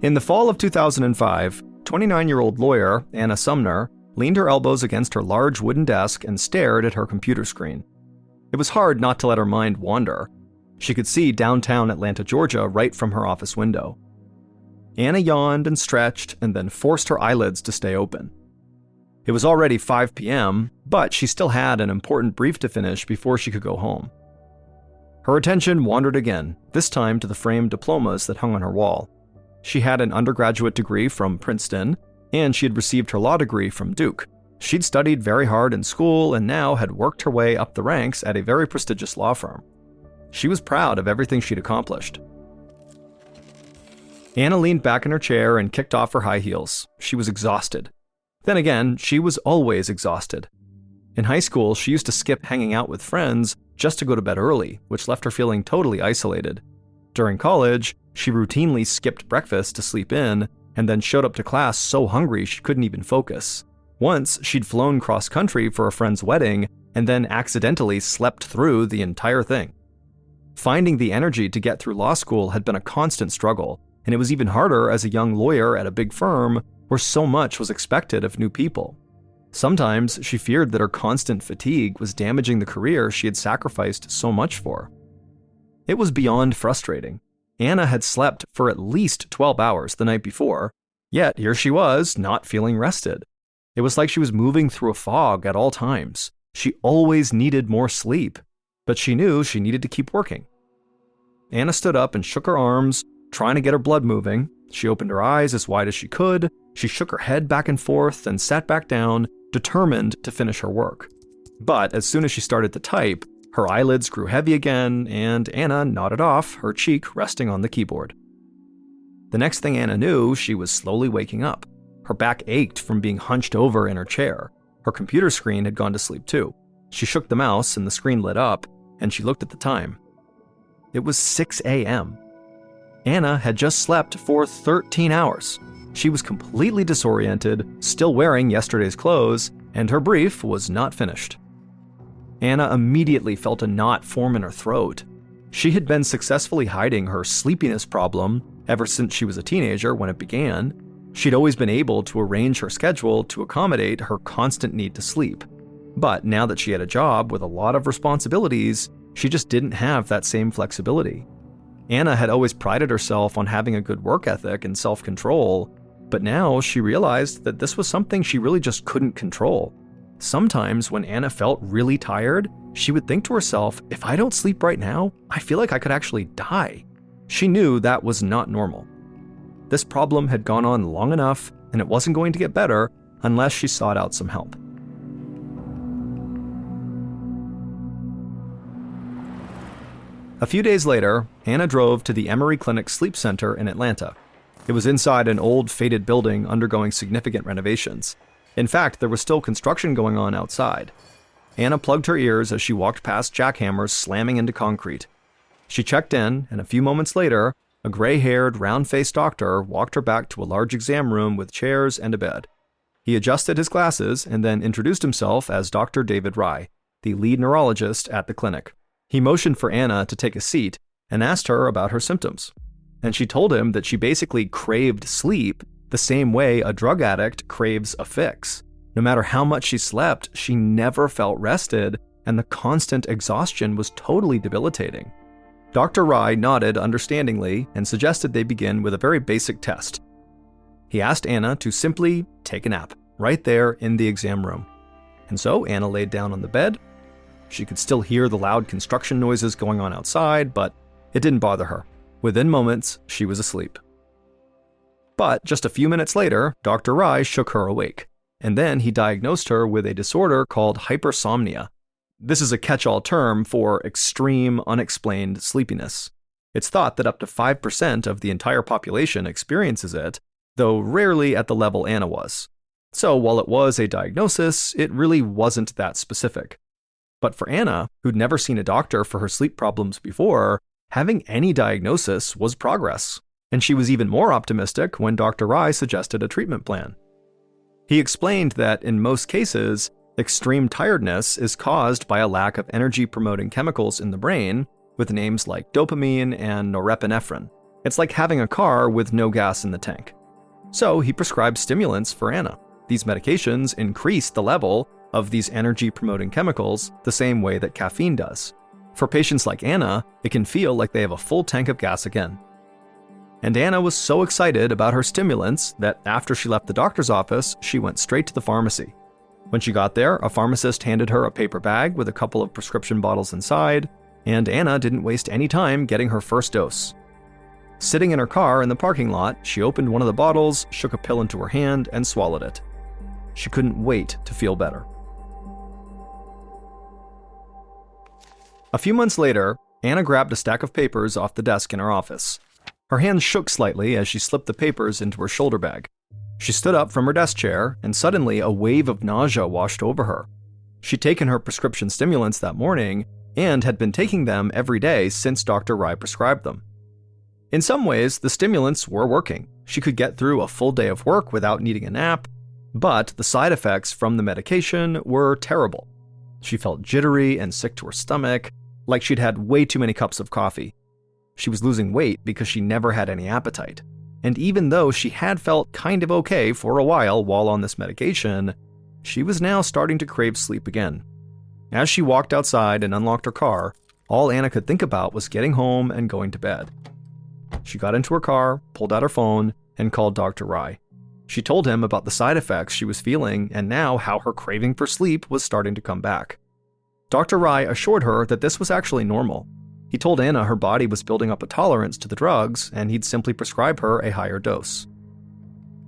In the fall of 2005, 29-year-old lawyer Anna Sumner leaned her elbows against her large wooden desk and stared at her computer screen. It was hard not to let her mind wander. She could see downtown Atlanta, Georgia, right from her office window. Anna yawned and stretched and then forced her eyelids to stay open. It was already 5 p.m., but she still had an important brief to finish before she could go home. Her attention wandered again, this time to the framed diplomas that hung on her wall. She had an undergraduate degree from Princeton, and she had received her law degree from Duke. She'd studied very hard in school and now had worked her way up the ranks at a very prestigious law firm. She was proud of everything she'd accomplished. Anna leaned back in her chair and kicked off her high heels. She was exhausted. Then again, she was always exhausted. In high school, she used to skip hanging out with friends just to go to bed early, which left her feeling totally isolated. During college, she routinely skipped breakfast to sleep in, and then showed up to class so hungry she couldn't even focus. Once, she'd flown cross-country for a friend's wedding, and then accidentally slept through the entire thing. Finding the energy to get through law school had been a constant struggle, and it was even harder as a young lawyer at a big firm where so much was expected of new people. Sometimes she feared that her constant fatigue was damaging the career she had sacrificed so much for. It was beyond frustrating. Anna had slept for at least 12 hours the night before, yet here she was, not feeling rested. It was like she was moving through a fog at all times. She always needed more sleep, but she knew she needed to keep working. Anna stood up and shook her arms, trying to get her blood moving. She opened her eyes as wide as she could. She shook her head back and forth and sat back down, determined to finish her work. But as soon as she started to type, her eyelids grew heavy again, and Anna nodded off, her cheek resting on the keyboard. The next thing Anna knew, she was slowly waking up. Her back ached from being hunched over in her chair. Her computer screen had gone to sleep too. She shook the mouse and the screen lit up, and she looked at the time. It was 6 a.m. Anna had just slept for 13 hours. She was completely disoriented, still wearing yesterday's clothes, and her brief was not finished. Anna immediately felt a knot form in her throat. She had been successfully hiding her sleepiness problem ever since she was a teenager when it began. She'd always been able to arrange her schedule to accommodate her constant need to sleep. But now that she had a job with a lot of responsibilities, she just didn't have that same flexibility. Anna had always prided herself on having a good work ethic and self-control, but now she realized that this was something she really just couldn't control. Sometimes when Anna felt really tired, she would think to herself, if I don't sleep right now, I feel like I could actually die. She knew that was not normal. This problem had gone on long enough, and it wasn't going to get better unless she sought out some help. A few days later, Anna drove to the Emory Clinic Sleep Center in Atlanta. It was inside an old, faded building undergoing significant renovations. In fact, there was still construction going on outside. Anna plugged her ears as she walked past jackhammers slamming into concrete. She checked in, and a few moments later, a gray-haired, round-faced doctor walked her back to a large exam room with chairs and a bed. He adjusted his glasses and then introduced himself as Dr. David Rye, the lead neurologist at the clinic. He motioned for Anna to take a seat and asked her about her symptoms. And she told him that she basically craved sleep the same way a drug addict craves a fix. No matter how much she slept, she never felt rested, and the constant exhaustion was totally debilitating. Dr. Rye nodded understandingly and suggested they begin with a very basic test. He asked Anna to simply take a nap, right there in the exam room. And so Anna laid down on the bed. She could still hear the loud construction noises going on outside, but it didn't bother her. Within moments, she was asleep. But just a few minutes later, Dr. Rye shook her awake, and then he diagnosed her with a disorder called hypersomnia. This is a catch-all term for extreme, unexplained sleepiness. It's thought that up to 5% of the entire population experiences it, though rarely at the level Anna was. So while it was a diagnosis, it really wasn't that specific. But for Anna, who'd never seen a doctor for her sleep problems before, having any diagnosis was progress. And she was even more optimistic when Dr. Rye suggested a treatment plan. He explained that in most cases, extreme tiredness is caused by a lack of energy-promoting chemicals in the brain, with names like dopamine and norepinephrine. It's like having a car with no gas in the tank. So he prescribed stimulants for Anna. These medications increase the level of these energy-promoting chemicals the same way that caffeine does. For patients like Anna, it can feel like they have a full tank of gas again. And Anna was so excited about her stimulants that after she left the doctor's office, she went straight to the pharmacy. When she got there, a pharmacist handed her a paper bag with a couple of prescription bottles inside, and Anna didn't waste any time getting her first dose. Sitting in her car in the parking lot, she opened one of the bottles, shook a pill into her hand, and swallowed it. She couldn't wait to feel better. A few months later, Anna grabbed a stack of papers off the desk in her office. Her hands shook slightly as she slipped the papers into her shoulder bag. She stood up from her desk chair, and suddenly a wave of nausea washed over her. She'd taken her prescription stimulants that morning and had been taking them every day since Dr. Rai prescribed them. In some ways, the stimulants were working. She could get through a full day of work without needing a nap, but the side effects from the medication were terrible. She felt jittery and sick to her stomach, like she'd had way too many cups of coffee. She was losing weight because she never had any appetite. And even though she had felt kind of okay for a while on this medication, she was now starting to crave sleep again. As she walked outside and unlocked her car, all Anna could think about was getting home and going to bed. She got into her car, pulled out her phone, and called Dr. Rai. She told him about the side effects she was feeling and now how her craving for sleep was starting to come back. Dr. Rai assured her that this was actually normal. He told Anna her body was building up a tolerance to the drugs, and he'd simply prescribe her a higher dose.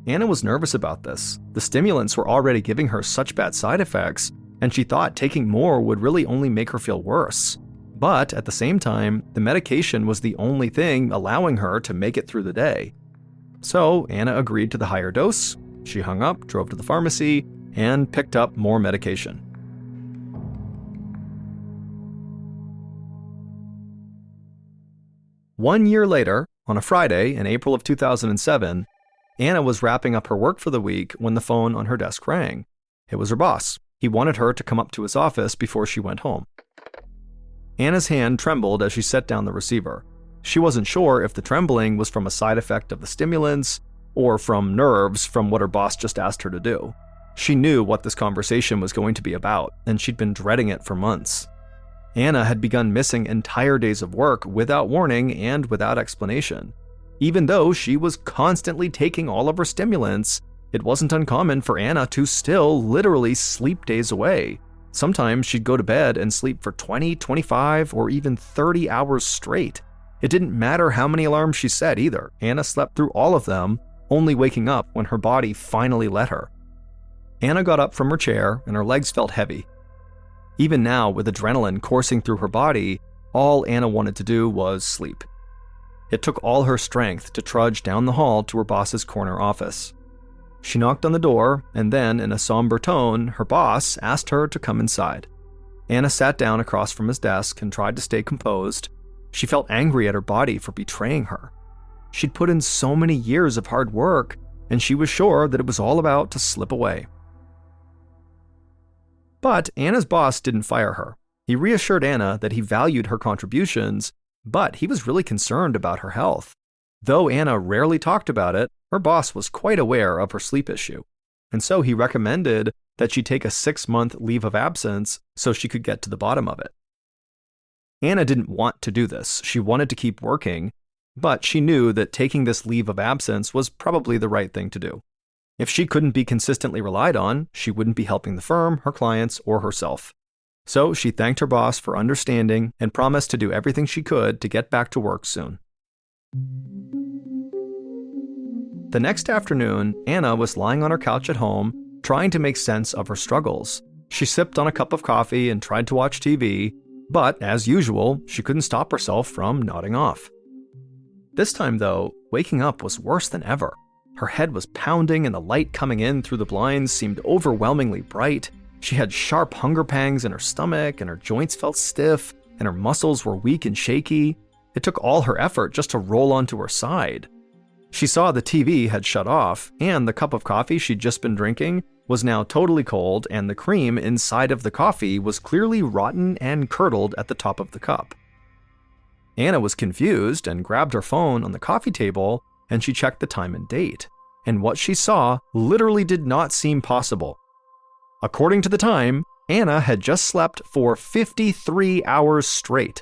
Anna was nervous about this. The stimulants were already giving her such bad side effects, and she thought taking more would really only make her feel worse. But at the same time, the medication was the only thing allowing her to make it through the day. So Anna agreed to the higher dose. She hung up, drove to the pharmacy, and picked up more medication. One year later, on a Friday in April of 2007, Anna was wrapping up her work for the week when the phone on her desk rang. It was her boss. He wanted her to come up to his office before she went home. Anna's hand trembled as she set down the receiver. She wasn't sure if the trembling was from a side effect of the stimulants or from nerves from what her boss just asked her to do. She knew what this conversation was going to be about, and she'd been dreading it for months. Anna had begun missing entire days of work without warning and without explanation. Even though she was constantly taking all of her stimulants, it wasn't uncommon for Anna to still literally sleep days away. Sometimes she'd go to bed and sleep for 20, 25, or even 30 hours straight. It didn't matter how many alarms she set either. Anna slept through all of them, only waking up when her body finally let her. Anna got up from her chair and her legs felt heavy. Even now, with adrenaline coursing through her body, all Anna wanted to do was sleep. It took all her strength to trudge down the hall to her boss's corner office. She knocked on the door, and then, in a somber tone, her boss asked her to come inside. Anna sat down across from his desk and tried to stay composed. She felt angry at her body for betraying her. She'd put in so many years of hard work, and she was sure that it was all about to slip away. But Anna's boss didn't fire her. He reassured Anna that he valued her contributions, but he was really concerned about her health. Though Anna rarely talked about it, her boss was quite aware of her sleep issue, and so he recommended that she take a 6-month leave of absence so she could get to the bottom of it. Anna didn't want to do this. She wanted to keep working, but she knew that taking this leave of absence was probably the right thing to do. If she couldn't be consistently relied on, she wouldn't be helping the firm, her clients, or herself. So she thanked her boss for understanding and promised to do everything she could to get back to work soon. The next afternoon, Anna was lying on her couch at home, trying to make sense of her struggles. She sipped on a cup of coffee and tried to watch TV, but as usual, she couldn't stop herself from nodding off. This time, though, waking up was worse than ever. Her head was pounding and the light coming in through the blinds seemed overwhelmingly bright. She had sharp hunger pangs in her stomach and her joints felt stiff and her muscles were weak and shaky. It took all her effort just to roll onto her side. She saw the TV had shut off and the cup of coffee she'd just been drinking was now totally cold and the cream inside of the coffee was clearly rotten and curdled at the top of the cup. Anna was confused and grabbed her phone on the coffee table, and she checked the time and date. And what she saw literally did not seem possible. According to the time, Anna had just slept for 53 hours straight.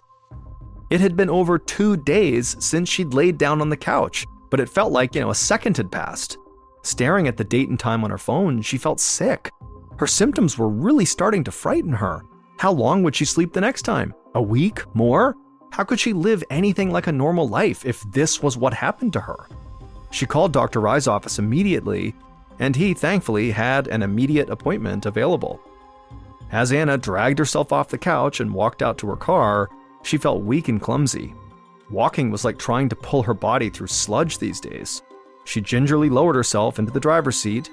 It had been over 2 days since she'd laid down on the couch, but it felt like, a second had passed. Staring at the date and time on her phone, she felt sick. Her symptoms were really starting to frighten her. How long would she sleep the next time? A week? More? How could she live anything like a normal life if this was what happened to her? She called Dr. Rye's office immediately, and he thankfully had an immediate appointment available. As Anna dragged herself off the couch and walked out to her car, she felt weak and clumsy. Walking was like trying to pull her body through sludge these days. She gingerly lowered herself into the driver's seat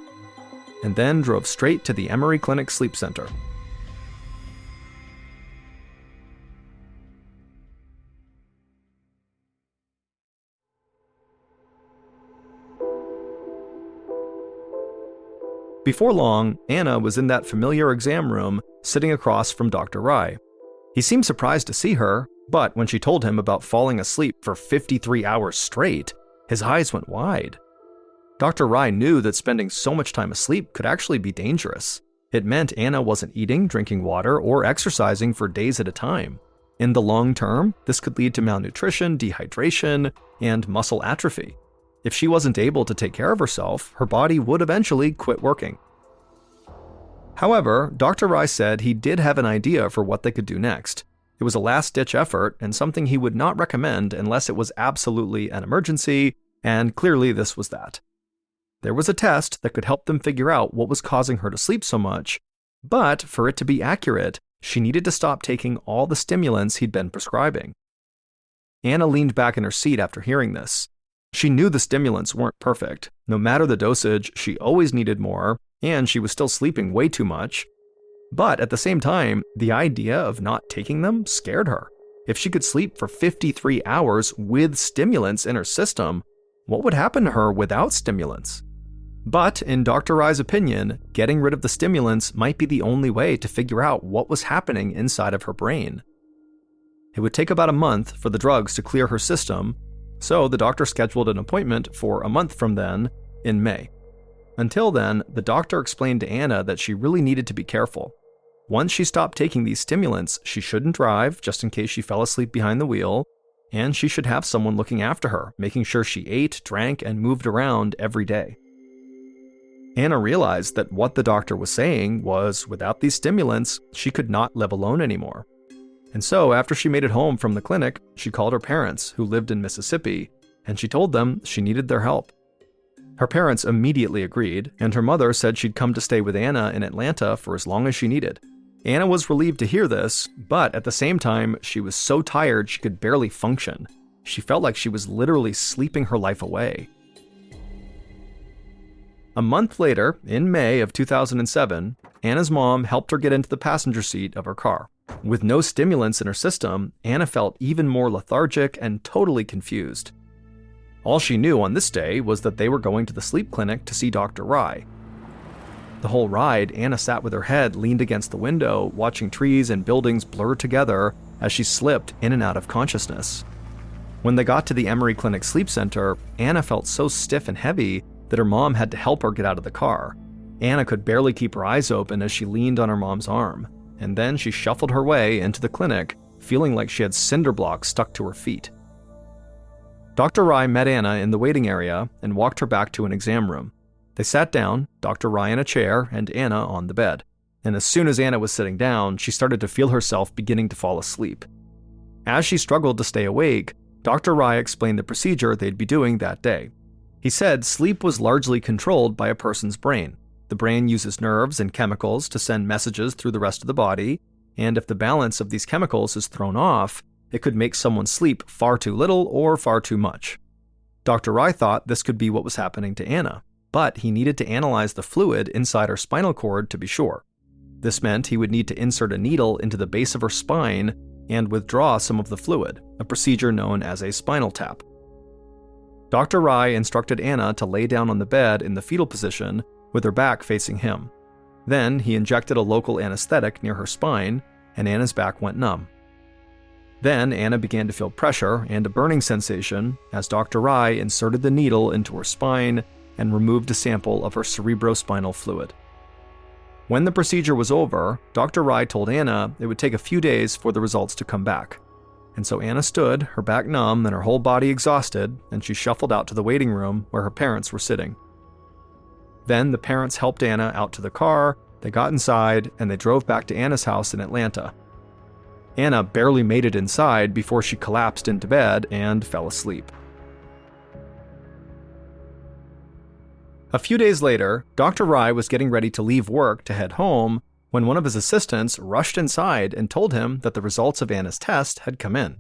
and then drove straight to the Emory Clinic Sleep Center. Before long, Anna was in that familiar exam room sitting across from Dr. Rye. He seemed surprised to see her, but when she told him about falling asleep for 53 hours straight, his eyes went wide. Dr. Rye knew that spending so much time asleep could actually be dangerous. It meant Anna wasn't eating, drinking water, or exercising for days at a time. In the long term, this could lead to malnutrition, dehydration, and muscle atrophy. If she wasn't able to take care of herself, her body would eventually quit working. However, Dr. Rye said he did have an idea for what they could do next. It was a last-ditch effort and something he would not recommend unless it was absolutely an emergency, and clearly this was that. There was a test that could help them figure out what was causing her to sleep so much, but for it to be accurate, she needed to stop taking all the stimulants he'd been prescribing. Anna leaned back in her seat after hearing this. She knew the stimulants weren't perfect. No matter the dosage, she always needed more, and she was still sleeping way too much. But at the same time, the idea of not taking them scared her. If she could sleep for 53 hours with stimulants in her system, what would happen to her without stimulants? But in Dr. Rye's opinion, getting rid of the stimulants might be the only way to figure out what was happening inside of her brain. It would take about a month for the drugs to clear her system, so the doctor scheduled an appointment for a month from then, in May. Until then, the doctor explained to Anna that she really needed to be careful. Once she stopped taking these stimulants, she shouldn't drive, just in case she fell asleep behind the wheel, and she should have someone looking after her, making sure she ate, drank, and moved around every day. Anna realized that what the doctor was saying was, without these stimulants, she could not live alone anymore. And so, after she made it home from the clinic, she called her parents, who lived in Mississippi, and she told them she needed their help. Her parents immediately agreed, and her mother said she'd come to stay with Anna in Atlanta for as long as she needed. Anna was relieved to hear this, but at the same time, she was so tired she could barely function. She felt like she was literally sleeping her life away. A month later, in May of 2007, Anna's mom helped her get into the passenger seat of her car. With no stimulants in her system, Anna felt even more lethargic and totally confused. All she knew on this day was that they were going to the sleep clinic to see Dr. Rye. The whole ride, Anna sat with her head leaned against the window, watching trees and buildings blur together as she slipped in and out of consciousness. When they got to the Emory Clinic Sleep Center, Anna felt so stiff and heavy that her mom had to help her get out of the car. Anna could barely keep her eyes open as she leaned on her mom's arm, and then she shuffled her way into the clinic, feeling like she had cinder blocks stuck to her feet. Dr. Rye met Anna in the waiting area and walked her back to an exam room. They sat down, Dr. Rye in a chair and Anna on the bed. And as soon as Anna was sitting down, she started to feel herself beginning to fall asleep. As she struggled to stay awake, Dr. Rye explained the procedure they'd be doing that day. He said sleep was largely controlled by a person's brain. The brain uses nerves and chemicals to send messages through the rest of the body, and if the balance of these chemicals is thrown off, it could make someone sleep far too little or far too much. Dr. Rye thought this could be what was happening to Anna, but he needed to analyze the fluid inside her spinal cord to be sure. This meant he would need to insert a needle into the base of her spine and withdraw some of the fluid, a procedure known as a spinal tap. Dr. Rye instructed Anna to lay down on the bed in the fetal position with her back facing him. Then he injected a local anesthetic near her spine, and Anna's back went numb. Then Anna began to feel pressure and a burning sensation as Dr. Rye inserted the needle into her spine and removed a sample of her cerebrospinal fluid. When the procedure was over, Dr. Rye told Anna it would take a few days for the results to come back. And so Anna stood, her back numb and her whole body exhausted, and she shuffled out to the waiting room where her parents were sitting. Then the parents helped Anna out to the car, they got inside, and they drove back to Anna's house in Atlanta. Anna barely made it inside before she collapsed into bed and fell asleep. A few days later, Dr. Rye was getting ready to leave work to head home when one of his assistants rushed inside and told him that the results of Anna's test had come in.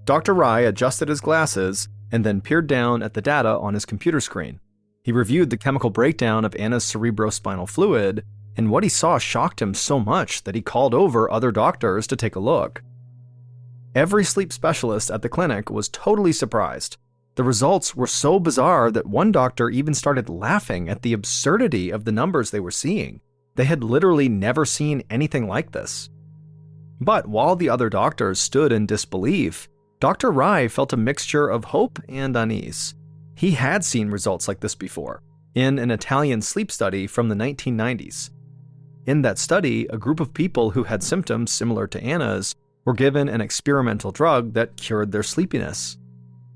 Dr. Rye adjusted his glasses and then peered down at the data on his computer screen. He reviewed the chemical breakdown of Anna's cerebrospinal fluid, and what he saw shocked him so much that he called over other doctors to take a look. Every sleep specialist at the clinic was totally surprised. The results were so bizarre that one doctor even started laughing at the absurdity of the numbers they were seeing. They had literally never seen anything like this. But while the other doctors stood in disbelief, Dr. Rye felt a mixture of hope and unease. He had seen results like this before, in an Italian sleep study from the 1990s. In that study, a group of people who had symptoms similar to Anna's were given an experimental drug that cured their sleepiness.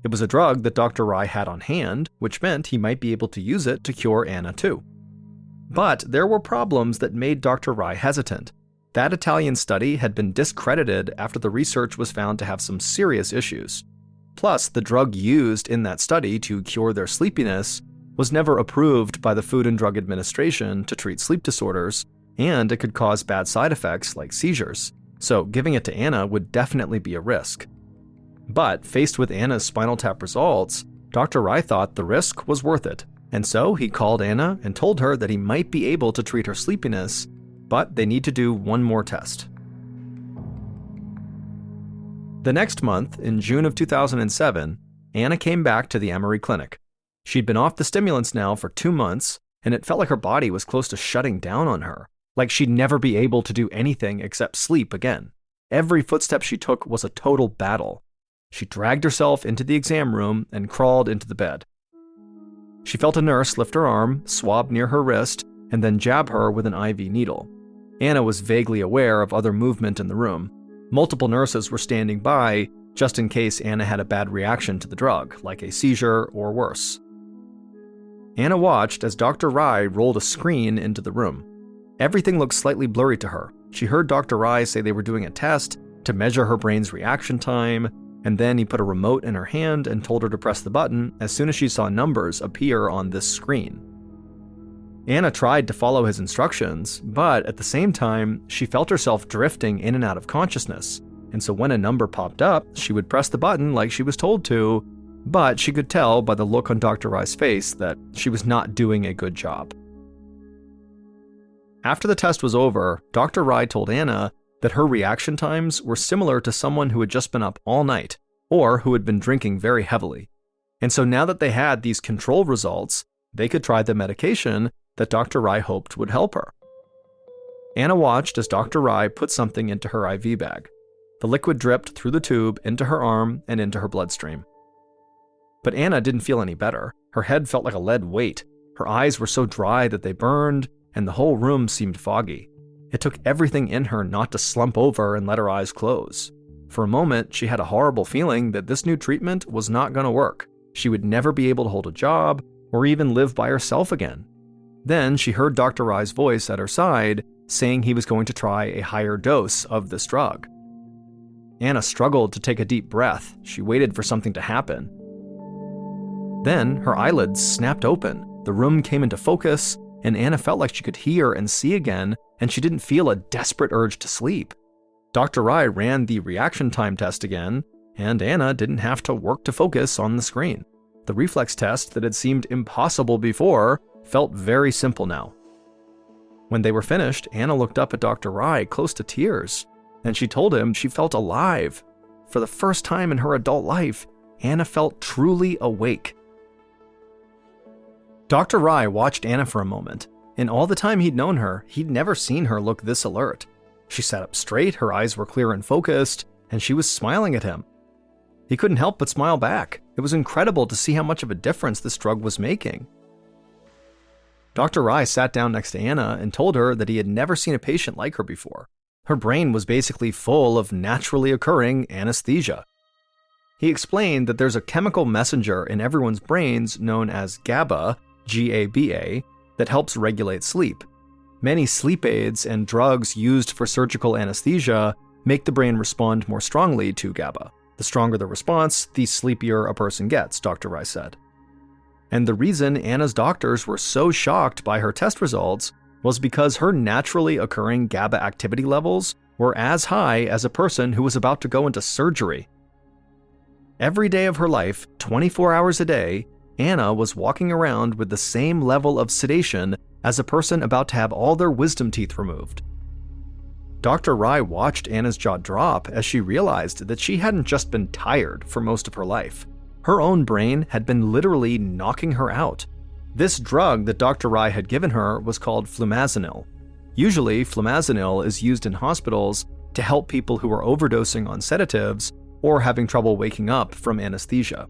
It was a drug that Dr. Rye had on hand, which meant he might be able to use it to cure Anna too. But there were problems that made Dr. Rye hesitant. That Italian study had been discredited after the research was found to have some serious issues. Plus, the drug used in that study to cure their sleepiness was never approved by the Food and Drug Administration to treat sleep disorders, and it could cause bad side effects like seizures, so giving it to Anna would definitely be a risk. But faced with Anna's spinal tap results, Dr. Rye thought the risk was worth it, and so he called Anna and told her that he might be able to treat her sleepiness, but they need to do one more test. The next month, in June of 2007, Anna came back to the Emory Clinic. She'd been off the stimulants now for 2 months, and it felt like her body was close to shutting down on her, like she'd never be able to do anything except sleep again. Every footstep she took was a total battle. She dragged herself into the exam room and crawled into the bed. She felt a nurse lift her arm, swab near her wrist, and then jab her with an IV needle. Anna was vaguely aware of other movement in the room. Multiple nurses were standing by, just in case Anna had a bad reaction to the drug, like a seizure or worse. Anna watched as Dr. Rye rolled a screen into the room. Everything looked slightly blurry to her. She heard Dr. Rye say they were doing a test to measure her brain's reaction time, and then he put a remote in her hand and told her to press the button as soon as she saw numbers appear on this screen. Anna tried to follow his instructions, but at the same time, she felt herself drifting in and out of consciousness, and so when a number popped up, she would press the button like she was told to, but she could tell by the look on Dr. Rye's face that she was not doing a good job. After the test was over, Dr. Rye told Anna that her reaction times were similar to someone who had just been up all night, or who had been drinking very heavily. And so now that they had these control results, they could try the medication that Dr. Rye hoped would help her. Anna watched as Dr. Rye put something into her IV bag. The liquid dripped through the tube into her arm and into her bloodstream. But Anna didn't feel any better. Her head felt like a lead weight. Her eyes were so dry that they burned, and the whole room seemed foggy. It took everything in her not to slump over and let her eyes close. For a moment, she had a horrible feeling that this new treatment was not going to work. She would never be able to hold a job or even live by herself again. Then she heard Dr. Rye's voice at her side saying he was going to try a higher dose of this drug. Anna struggled to take a deep breath. She waited for something to happen. Then her eyelids snapped open. The room came into focus, and Anna felt like she could hear and see again, and she didn't feel a desperate urge to sleep. Dr. Rye ran the reaction time test again, and Anna didn't have to work to focus on the screen. The reflex test that had seemed impossible before felt very simple now. When they were finished, Anna looked up at Dr. Rye, close to tears, and she told him she felt alive. For the first time in her adult life, Anna felt truly awake. Dr. Rye watched Anna for a moment. In all the time he'd known her, he'd never seen her look this alert. She sat up straight, her eyes were clear and focused, and she was smiling at him. He couldn't help but smile back. It was incredible to see how much of a difference this drug was making. Dr. Rai sat down next to Anna and told her that he had never seen a patient like her before. Her brain was basically full of naturally occurring anesthesia. He explained that there's a chemical messenger in everyone's brains known as GABA, G-A-B-A, that helps regulate sleep. Many sleep aids and drugs used for surgical anesthesia make the brain respond more strongly to GABA. The stronger the response, the sleepier a person gets, Dr. Rai said. And the reason Anna's doctors were so shocked by her test results was because her naturally occurring GABA activity levels were as high as a person who was about to go into surgery. Every day of her life, 24 hours a day, Anna was walking around with the same level of sedation as a person about to have all their wisdom teeth removed. Dr. Rai watched Anna's jaw drop as she realized that she hadn't just been tired for most of her life. Her own brain had been literally knocking her out. This drug that Dr. Rai had given her was called flumazenil. Usually, flumazenil is used in hospitals to help people who are overdosing on sedatives or having trouble waking up from anesthesia.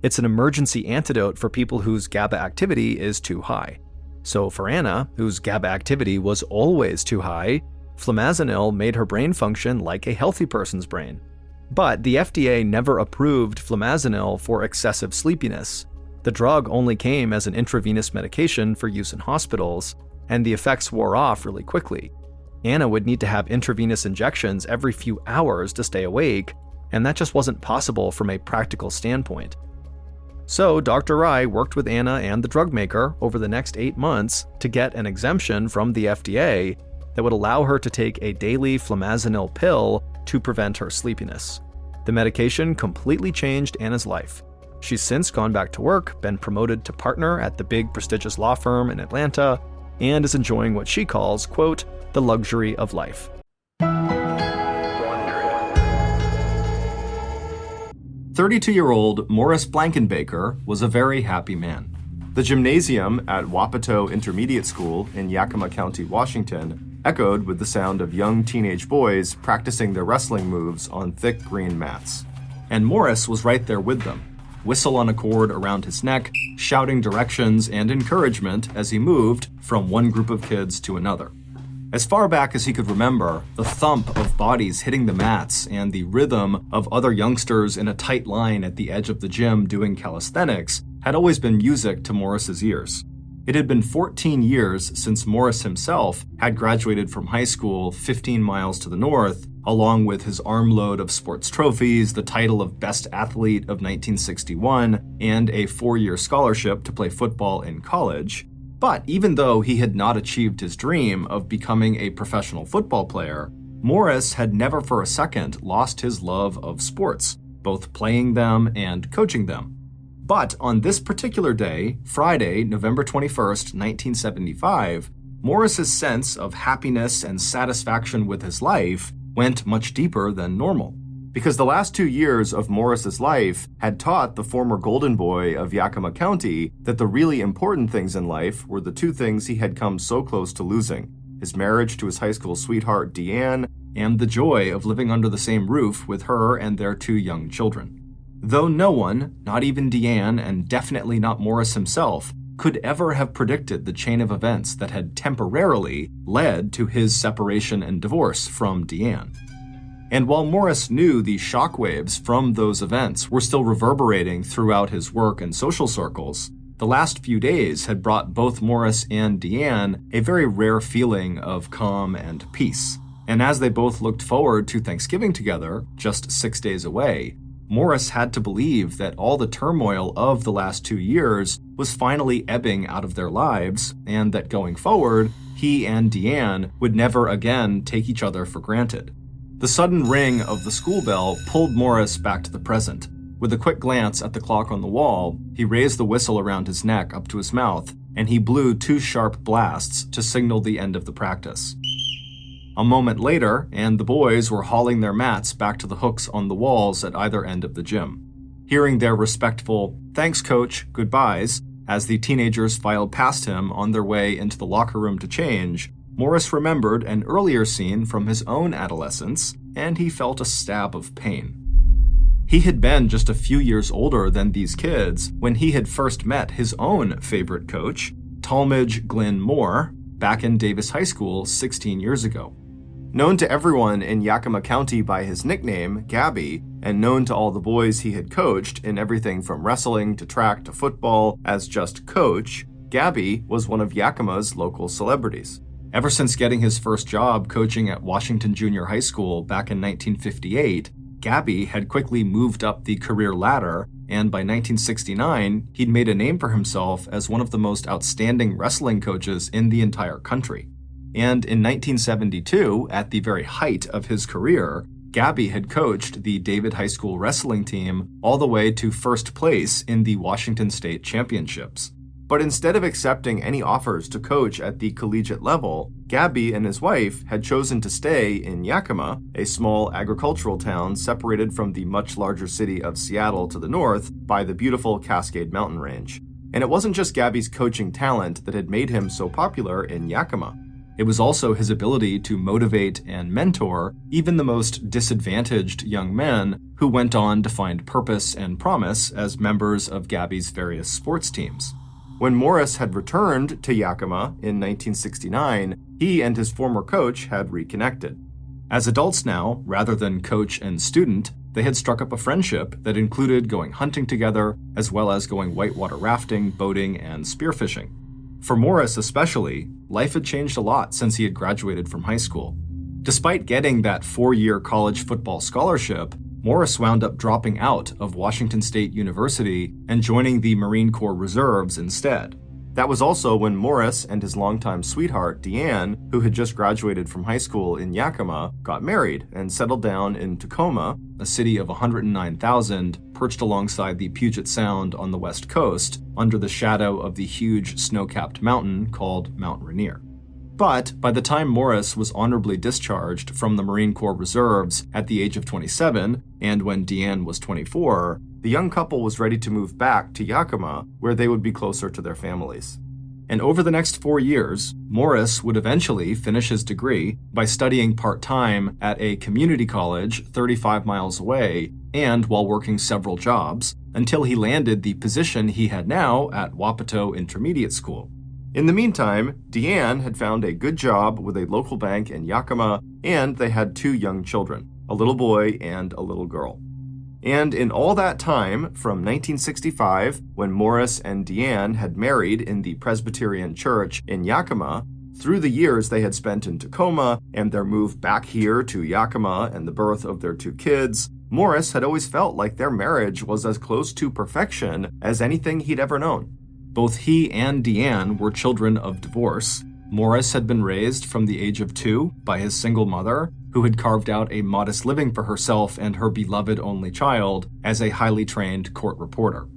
It's an emergency antidote for people whose GABA activity is too high. So for Anna, whose GABA activity was always too high, flumazenil made her brain function like a healthy person's brain. But the FDA never approved flumazenil for excessive sleepiness. The drug only came as an intravenous medication for use in hospitals, and the effects wore off really quickly. Anna would need to have intravenous injections every few hours to stay awake, and that just wasn't possible from a practical standpoint. So Dr. Rai worked with Anna and the drug maker over the next 8 months to get an exemption from the FDA that would allow her to take a daily flumazenil pill to prevent her sleepiness. The medication completely changed Anna's life. She's since gone back to work, been promoted to partner at the big prestigious law firm in Atlanta, and is enjoying what she calls, quote, the luxury of life. 32-year-old Morris Blankenbaker was a very happy man. The gymnasium at Wapato Intermediate School in Yakima County, Washington, echoed with the sound of young teenage boys practicing their wrestling moves on thick green mats. And Morris was right there with them, whistle on a cord around his neck, shouting directions and encouragement as he moved from one group of kids to another. As far back as he could remember, the thump of bodies hitting the mats and the rhythm of other youngsters in a tight line at the edge of the gym doing calisthenics had always been music to Morris's ears. It had been 14 years since Morris himself had graduated from high school 15 miles to the north, along with his armload of sports trophies, the title of Best Athlete of 1961, and a 4-year scholarship to play football in college. But even though he had not achieved his dream of becoming a professional football player, Morris had never for a second lost his love of sports, both playing them and coaching them. But on this particular day, Friday, November 21st, 1975, Morris's sense of happiness and satisfaction with his life went much deeper than normal. Because the last 2 years of Morris's life had taught the former golden boy of Yakima County that the really important things in life were the 2 things he had come so close to losing: his marriage to his high school sweetheart, Deanne, and the joy of living under the same roof with her and their 2 young children. Though no one, not even Deanne and definitely not Morris himself, could ever have predicted the chain of events that had temporarily led to his separation and divorce from Deanne. And while Morris knew the shockwaves from those events were still reverberating throughout his work and social circles, the last few days had brought both Morris and Deanne a very rare feeling of calm and peace. And as they both looked forward to Thanksgiving together, just 6 days away, Morris had to believe that all the turmoil of the last 2 years was finally ebbing out of their lives, and that going forward, he and Deanne would never again take each other for granted. The sudden ring of the school bell pulled Morris back to the present. With a quick glance at the clock on the wall, he raised the whistle around his neck up to his mouth, and he blew 2 sharp blasts to signal the end of the practice. A moment later, and the boys were hauling their mats back to the hooks on the walls at either end of the gym. Hearing their respectful, "Thanks, coach, goodbyes," as the teenagers filed past him on their way into the locker room to change, Morris remembered an earlier scene from his own adolescence and he felt a stab of pain. He had been just a few years older than these kids when he had first met his own favorite coach, Talmadge Glyn Moore, back in Davis High School 16 years ago. Known to everyone in Yakima County by his nickname, Gabby, and known to all the boys he had coached in everything from wrestling to track to football as just Coach, Gabby was one of Yakima's local celebrities. Ever since getting his first job coaching at Washington Junior High School back in 1958, Gabby had quickly moved up the career ladder, and by 1969, he'd made a name for himself as one of the most outstanding wrestling coaches in the entire country. And in 1972, at the very height of his career, Gabby had coached the David High School wrestling team all the way to first place in the Washington State Championships. But instead of accepting any offers to coach at the collegiate level, Gabby and his wife had chosen to stay in Yakima, a small agricultural town separated from the much larger city of Seattle to the north by the beautiful Cascade Mountain Range. And it wasn't just Gabby's coaching talent that had made him so popular in Yakima. It was also his ability to motivate and mentor even the most disadvantaged young men who went on to find purpose and promise as members of Gabby's various sports teams. When Morris had returned to Yakima in 1969, he and his former coach had reconnected. As adults now, rather than coach and student, they had struck up a friendship that included going hunting together, as well as going whitewater rafting, boating, and spearfishing. For Morris especially, life had changed a lot since he had graduated from high school. Despite getting that 4-year college football scholarship, Morris wound up dropping out of Washington State University and joining the Marine Corps Reserves instead. That was also when Morris and his longtime sweetheart, Deanne, who had just graduated from high school in Yakima, got married and settled down in Tacoma, a city of 109,000, perched alongside the Puget Sound on the west coast, under the shadow of the huge snow-capped mountain called Mount Rainier. But by the time Morris was honorably discharged from the Marine Corps Reserves at the age of 27, and when Deanne was 24, the young couple was ready to move back to Yakima, where they would be closer to their families. And over the next 4 years, Morris would eventually finish his degree by studying part-time at a community college 35 miles away and while working several jobs, until he landed the position he had now at Wapato Intermediate School. In the meantime, Deanne had found a good job with a local bank in Yakima, and they had 2 young children, a little boy and a little girl. And in all that time, from 1965, when Morris and Deanne had married in the Presbyterian Church in Yakima, through the years they had spent in Tacoma and their move back here to Yakima and the birth of their 2 kids, Morris had always felt like their marriage was as close to perfection as anything he'd ever known. Both he and Deanne were children of divorce. Morris had been raised from the age of 2 by his single mother, who had carved out a modest living for herself and her beloved only child as a highly trained court reporter.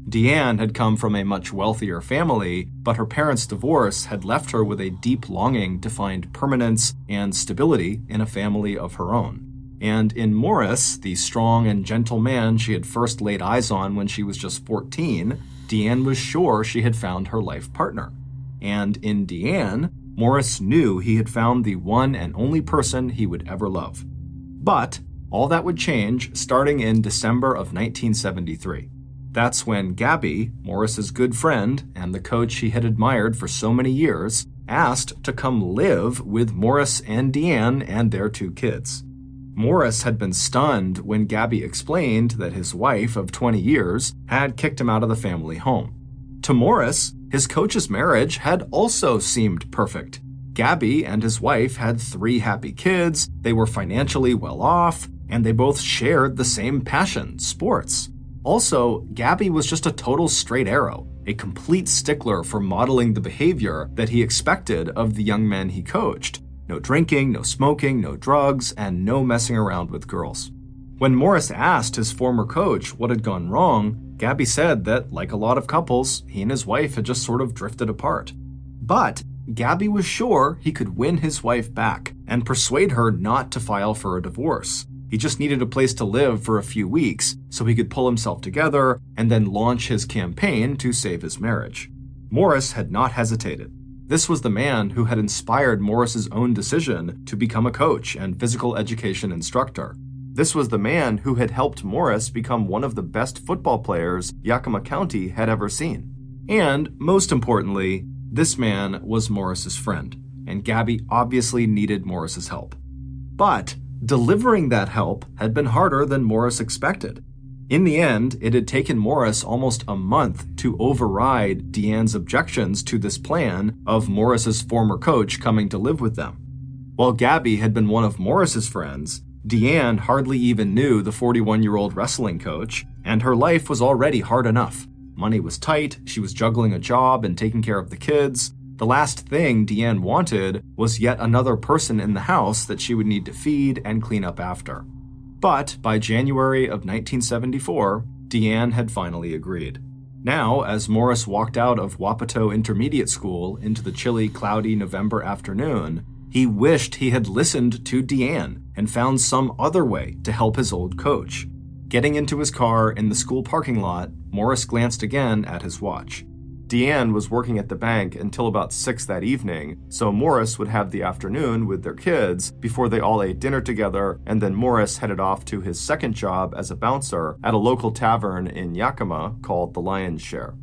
Deanne had come from a much wealthier family, but her parents' divorce had left her with a deep longing to find permanence and stability in a family of her own. And in Morris, the strong and gentle man she had first laid eyes on when she was just 14, Deanne was sure she had found her life partner. And in Deanne, Morris knew he had found the one and only person he would ever love. But all that would change starting in December of 1973. That's when Gabby, Morris's good friend and the coach he had admired for so many years, asked to come live with Morris and Deanne and their 2 kids. Morris had been stunned when Gabby explained that his wife of 20 years had kicked him out of the family home. To Morris, his coach's marriage had also seemed perfect. Gabby and his wife had 3 happy kids, they were financially well off, and they both shared the same passion, sports. Also, Gabby was just a total straight arrow, a complete stickler for modeling the behavior that he expected of the young men he coached. No drinking, no smoking, no drugs, and no messing around with girls. When Morris asked his former coach what had gone wrong, Gabby said that, like a lot of couples, he and his wife had just sort of drifted apart. But Gabby was sure he could win his wife back and persuade her not to file for a divorce. He just needed a place to live for a few weeks so he could pull himself together and then launch his campaign to save his marriage. Morris had not hesitated. This was the man who had inspired Morris's own decision to become a coach and physical education instructor. This was the man who had helped Morris become one of the best football players Yakima County had ever seen. And, most importantly, this man was Morris's friend, and Gabby obviously needed Morris's help. But delivering that help had been harder than Morris expected. In the end, it had taken Morris almost a month to override Deanne's objections to this plan of Morris's former coach coming to live with them. While Gabby had been one of Morris's friends, Deanne hardly even knew the 41-year-old wrestling coach, and her life was already hard enough. Money was tight, she was juggling a job and taking care of the kids. The last thing Deanne wanted was yet another person in the house that she would need to feed and clean up after. But by January of 1974, Deanne had finally agreed. Now, as Morris walked out of Wapato Intermediate School into the chilly, cloudy November afternoon, he wished he had listened to Deanne and found some other way to help his old coach. Getting into his car in the school parking lot, Morris glanced again at his watch. Deanne was working at the bank until about 6 that evening, so Morris would have the afternoon with their kids before they all ate dinner together, and then Morris headed off to his second job as a bouncer at a local tavern in Yakima called the Lion's Share.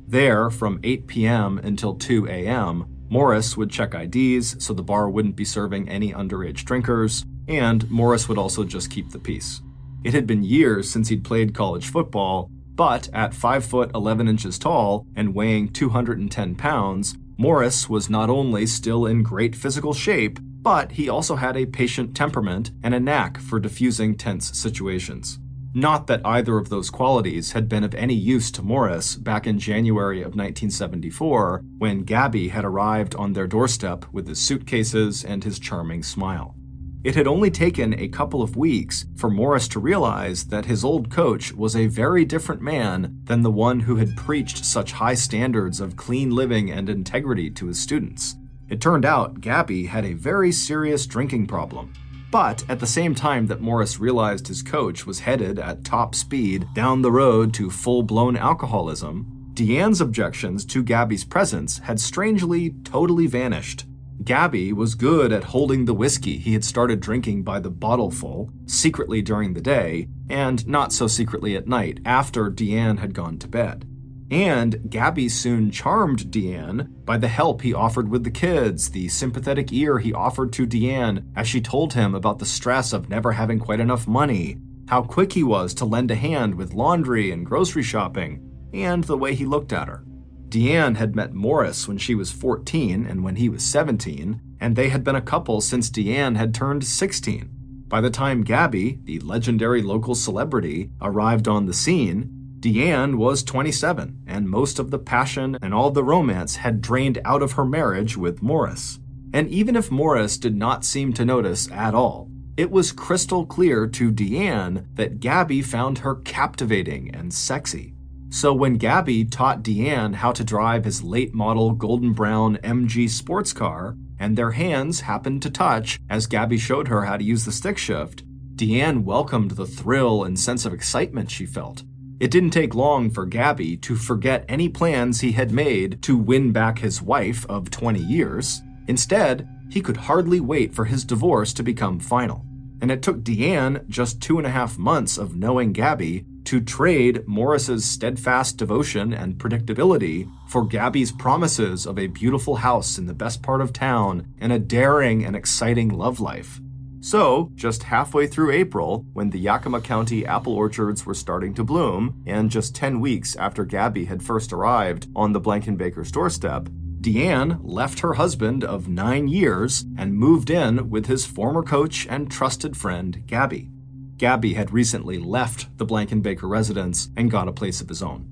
There, from 8 p.m. until 2 a.m., Morris would check IDs so the bar wouldn't be serving any underage drinkers, and Morris would also just keep the peace. It had been years since he'd played college football, but at 5 foot 11 inches tall and weighing 210 pounds, Morris was not only still in great physical shape, but he also had a patient temperament and a knack for diffusing tense situations. Not that either of those qualities had been of any use to Morris back in January of 1974, when Gabby had arrived on their doorstep with his suitcases and his charming smile. It had only taken a couple of weeks for Morris to realize that his old coach was a very different man than the one who had preached such high standards of clean living and integrity to his students. It turned out Gabby had a very serious drinking problem. But at the same time that Morris realized his coach was headed at top speed down the road to full-blown alcoholism, Deanne's objections to Gabby's presence had strangely totally vanished. Gabby was good at holding the whiskey he had started drinking by the bottleful, secretly during the day, and not so secretly at night after Deanne had gone to bed. And Gabby soon charmed Deanne by the help he offered with the kids, the sympathetic ear he offered to Deanne as she told him about the stress of never having quite enough money, how quick he was to lend a hand with laundry and grocery shopping, and the way he looked at her. Deanne had met Morris when she was 14 and when he was 17, and they had been a couple since Deanne had turned 16. By the time Gabby, the legendary local celebrity, arrived on the scene, Deanne was 27, and most of the passion and all the romance had drained out of her marriage with Morris. And even if Morris did not seem to notice at all, it was crystal clear to Deanne that Gabby found her captivating and sexy. So when Gabby taught Deanne how to drive his late-model golden brown MG sports car, and their hands happened to touch as Gabby showed her how to use the stick shift, Deanne welcomed the thrill and sense of excitement she felt. It didn't take long for Gabby to forget any plans he had made to win back his wife of 20 years. Instead, he could hardly wait for his divorce to become final. And it took Deanne just 2.5 months of knowing Gabby to trade Morris's steadfast devotion and predictability for Gabby's promises of a beautiful house in the best part of town and a daring and exciting love life. So, just halfway through April, when the Yakima County apple orchards were starting to bloom, and just 10 weeks after Gabby had first arrived on the Blankenbaker's doorstep, Deanne left her husband of 9 years and moved in with his former coach and trusted friend, Gabby. Gabby had recently left the Blankenbaker residence and got a place of his own.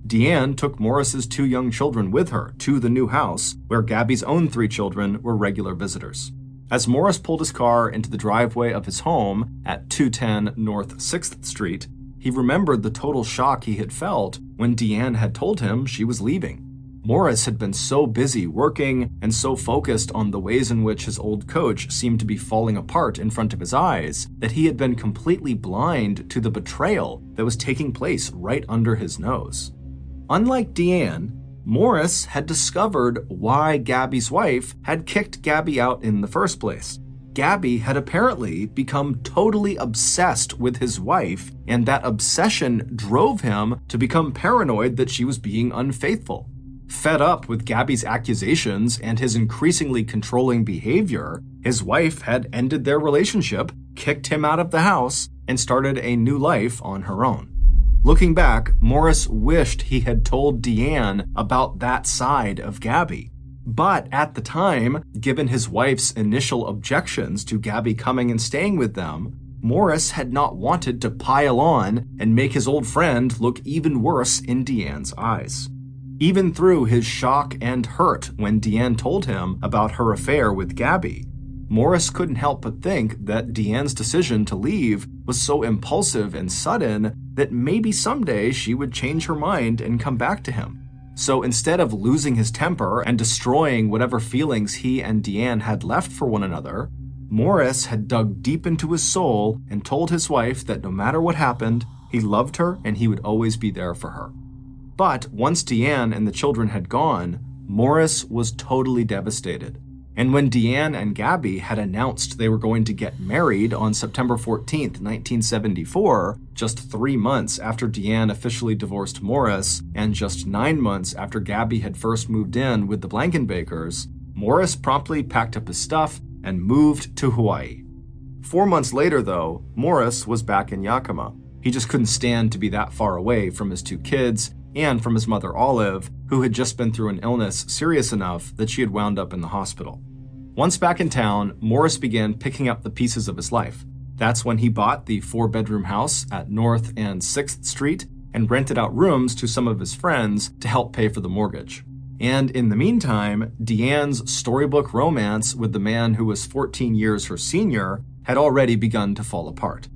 Deanne took Morris's 2 young children with her to the new house, where Gabby's own 3 children were regular visitors. As Morris pulled his car into the driveway of his home at 210 North 6th Street, he remembered the total shock he had felt when Deanne had told him she was leaving. Morris had been so busy working and so focused on the ways in which his old coach seemed to be falling apart in front of his eyes that he had been completely blind to the betrayal that was taking place right under his nose. Unlike Deanne, Morris had discovered why Gabby's wife had kicked Gabby out in the first place. Gabby had apparently become totally obsessed with his wife, and that obsession drove him to become paranoid that she was being unfaithful. Fed up with Gabby's accusations and his increasingly controlling behavior, his wife had ended their relationship, kicked him out of the house, and started a new life on her own. Looking back, Morris wished he had told Deanne about that side of Gabby. But at the time, given his wife's initial objections to Gabby coming and staying with them, Morris had not wanted to pile on and make his old friend look even worse in Deanne's eyes. Even through his shock and hurt when Deanne told him about her affair with Gabby, Morris couldn't help but think that Deanne's decision to leave was so impulsive and sudden that maybe someday she would change her mind and come back to him. So instead of losing his temper and destroying whatever feelings he and Deanne had left for one another, Morris had dug deep into his soul and told his wife that no matter what happened, he loved her and he would always be there for her. But once Deanne and the children had gone, Morris was totally devastated. And when Deanne and Gabby had announced they were going to get married on September 14th, 1974, just 3 months after Deanne officially divorced Morris, and just 9 months after Gabby had first moved in with the Blankenbakers, Morris promptly packed up his stuff and moved to Hawaii. 4 months later, though, Morris was back in Yakima. He just couldn't stand to be that far away from his 2 kids and from his mother Olive, who had just been through an illness serious enough that she had wound up in the hospital. Once back in town, Morris began picking up the pieces of his life. That's when he bought the 4-bedroom house at North and 6th Street and rented out rooms to some of his friends to help pay for the mortgage. And in the meantime, Deanne's storybook romance with the man who was 14 years her senior had already begun to fall apart.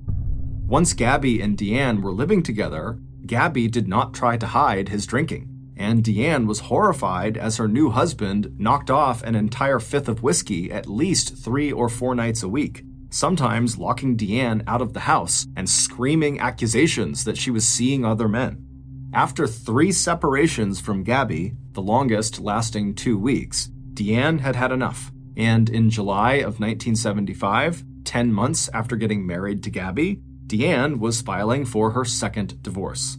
Once Gabby and Deanne were living together, Gabby did not try to hide his drinking, and Deanne was horrified as her new husband knocked off an entire 5th of whiskey at least 3 or 4 nights a week, sometimes locking Deanne out of the house and screaming accusations that she was seeing other men. After 3 separations from Gabby, the longest lasting 2 weeks, Deanne had had enough, and in July of 1975, 10 months after getting married to Gabby, Deanne was filing for her second divorce.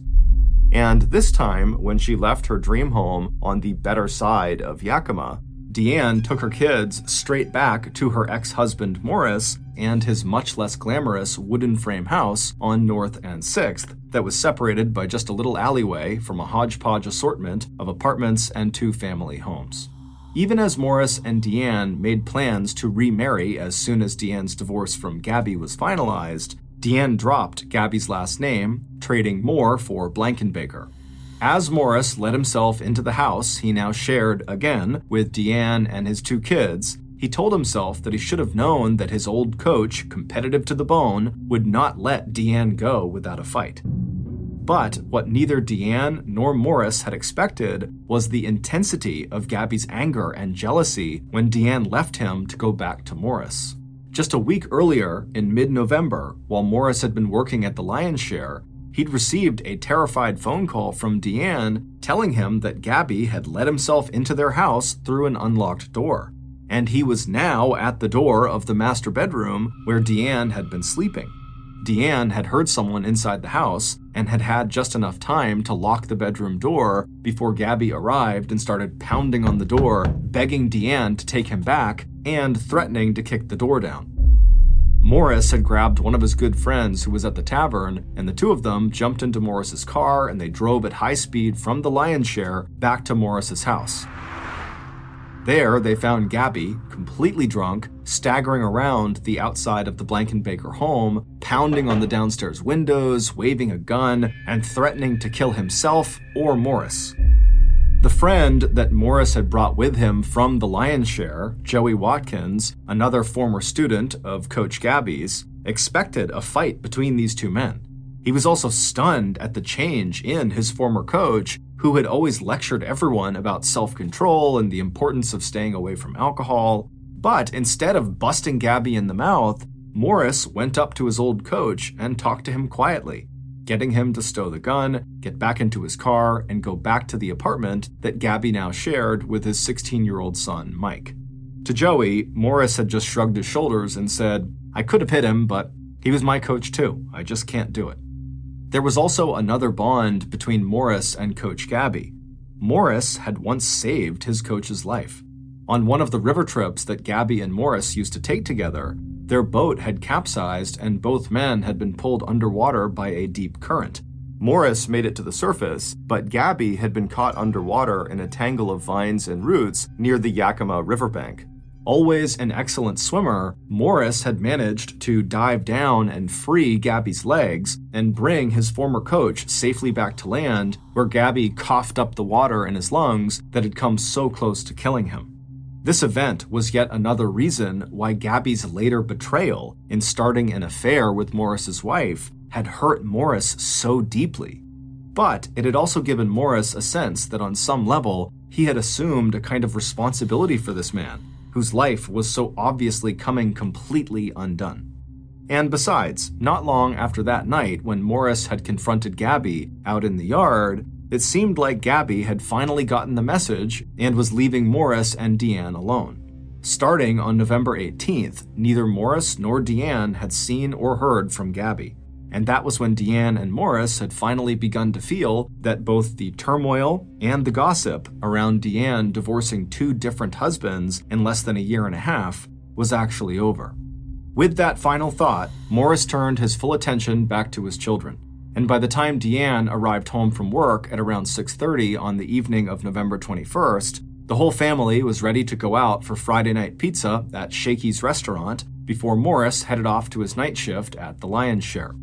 And this time, when she left her dream home on the better side of Yakima, Deanne took her kids straight back to her ex-husband Morris and his much less glamorous wooden frame house on North and 6th that was separated by just a little alleyway from a hodgepodge assortment of apartments and 2 family homes. Even as Morris and Deanne made plans to remarry as soon as Deanne's divorce from Gabby was finalized, Deanne dropped Gabby's last name, trading Moore for Blankenbaker. As Morris let himself into the house he now shared again with Deanne and his 2 kids, he told himself that he should have known that his old coach, competitive to the bone, would not let Deanne go without a fight. But what neither Deanne nor Morris had expected was the intensity of Gabby's anger and jealousy when Deanne left him to go back to Morris. Just a week earlier, in mid-November, while Morris had been working at the Lion's Share, he'd received a terrified phone call from Deanne telling him that Gabby had let himself into their house through an unlocked door, and he was now at the door of the master bedroom where Deanne had been sleeping. Deanne had heard someone inside the house and had had just enough time to lock the bedroom door before Gabby arrived and started pounding on the door, begging Deanne to take him back and threatening to kick the door down. Morris had grabbed one of his good friends who was at the tavern, and the 2 of them jumped into Morris's car and they drove at high speed from the Lion's Share back to Morris's house. There, they found Gabby, completely drunk, staggering around the outside of the Blankenbaker home, pounding on the downstairs windows, waving a gun, and threatening to kill himself or Morris. The friend that Morris had brought with him from the Lion's Share, Joey Watkins, another former student of Coach Gabby's, expected a fight between these 2 men. He was also stunned at the change in his former coach, who had always lectured everyone about self-control and the importance of staying away from alcohol. But instead of busting Gabby in the mouth, Morris went up to his old coach and talked to him quietly. getting him to stow the gun, get back into his car, and go back to the apartment that Gabby now shared with his 16-year-old son, Mike. To Joey, Morris had just shrugged his shoulders and said, "I could have hit him, but he was my coach too. I just can't do it." There was also another bond between Morris and Coach Gabby. Morris had once saved his coach's life. On one of the river trips that Gabby and Morris used to take together, their boat had capsized and both men had been pulled underwater by a deep current. Morris made it to the surface, but Gabby had been caught underwater in a tangle of vines and roots near the Yakima riverbank. Always an excellent swimmer, Morris had managed to dive down and free Gabby's legs and bring his former coach safely back to land, where Gabby coughed up the water in his lungs that had come so close to killing him. This event was yet another reason why Gabby's later betrayal in starting an affair with Morris's wife had hurt Morris so deeply. But it had also given Morris a sense that on some level he had assumed a kind of responsibility for this man, whose life was so obviously coming completely undone. And besides, not long after that night when Morris had confronted Gabby out in the yard, it seemed like Gabby had finally gotten the message and was leaving Morris and Deanne alone. Starting on November 18th, neither Morris nor Deanne had seen or heard from Gabby. And that was when Deanne and Morris had finally begun to feel that both the turmoil and the gossip around Deanne divorcing two different husbands in less than a year and a half was actually over. With that final thought, Morris turned his full attention back to his children. And by the time Deanne arrived home from work at around 6:30 on the evening of November 21st, the whole family was ready to go out for Friday night pizza at Shakey's restaurant before Morris headed off to his night shift at the Lion's Share.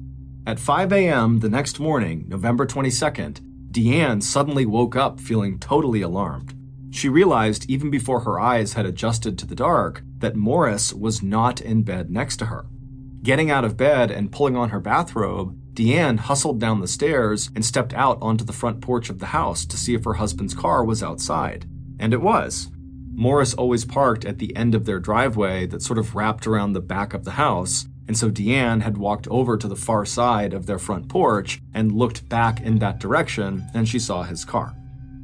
At 5 a.m. the next morning, November 22nd, Deanne suddenly woke up feeling totally alarmed. She realized even before her eyes had adjusted to the dark that Morris was not in bed next to her. Getting out of bed and pulling on her bathrobe, Deanne hustled down the stairs and stepped out onto the front porch of the house to see if her husband's car was outside. And it was. Morris always parked at the end of their driveway that sort of wrapped around the back of the house, and so Deanne had walked over to the far side of their front porch and looked back in that direction, and she saw his car.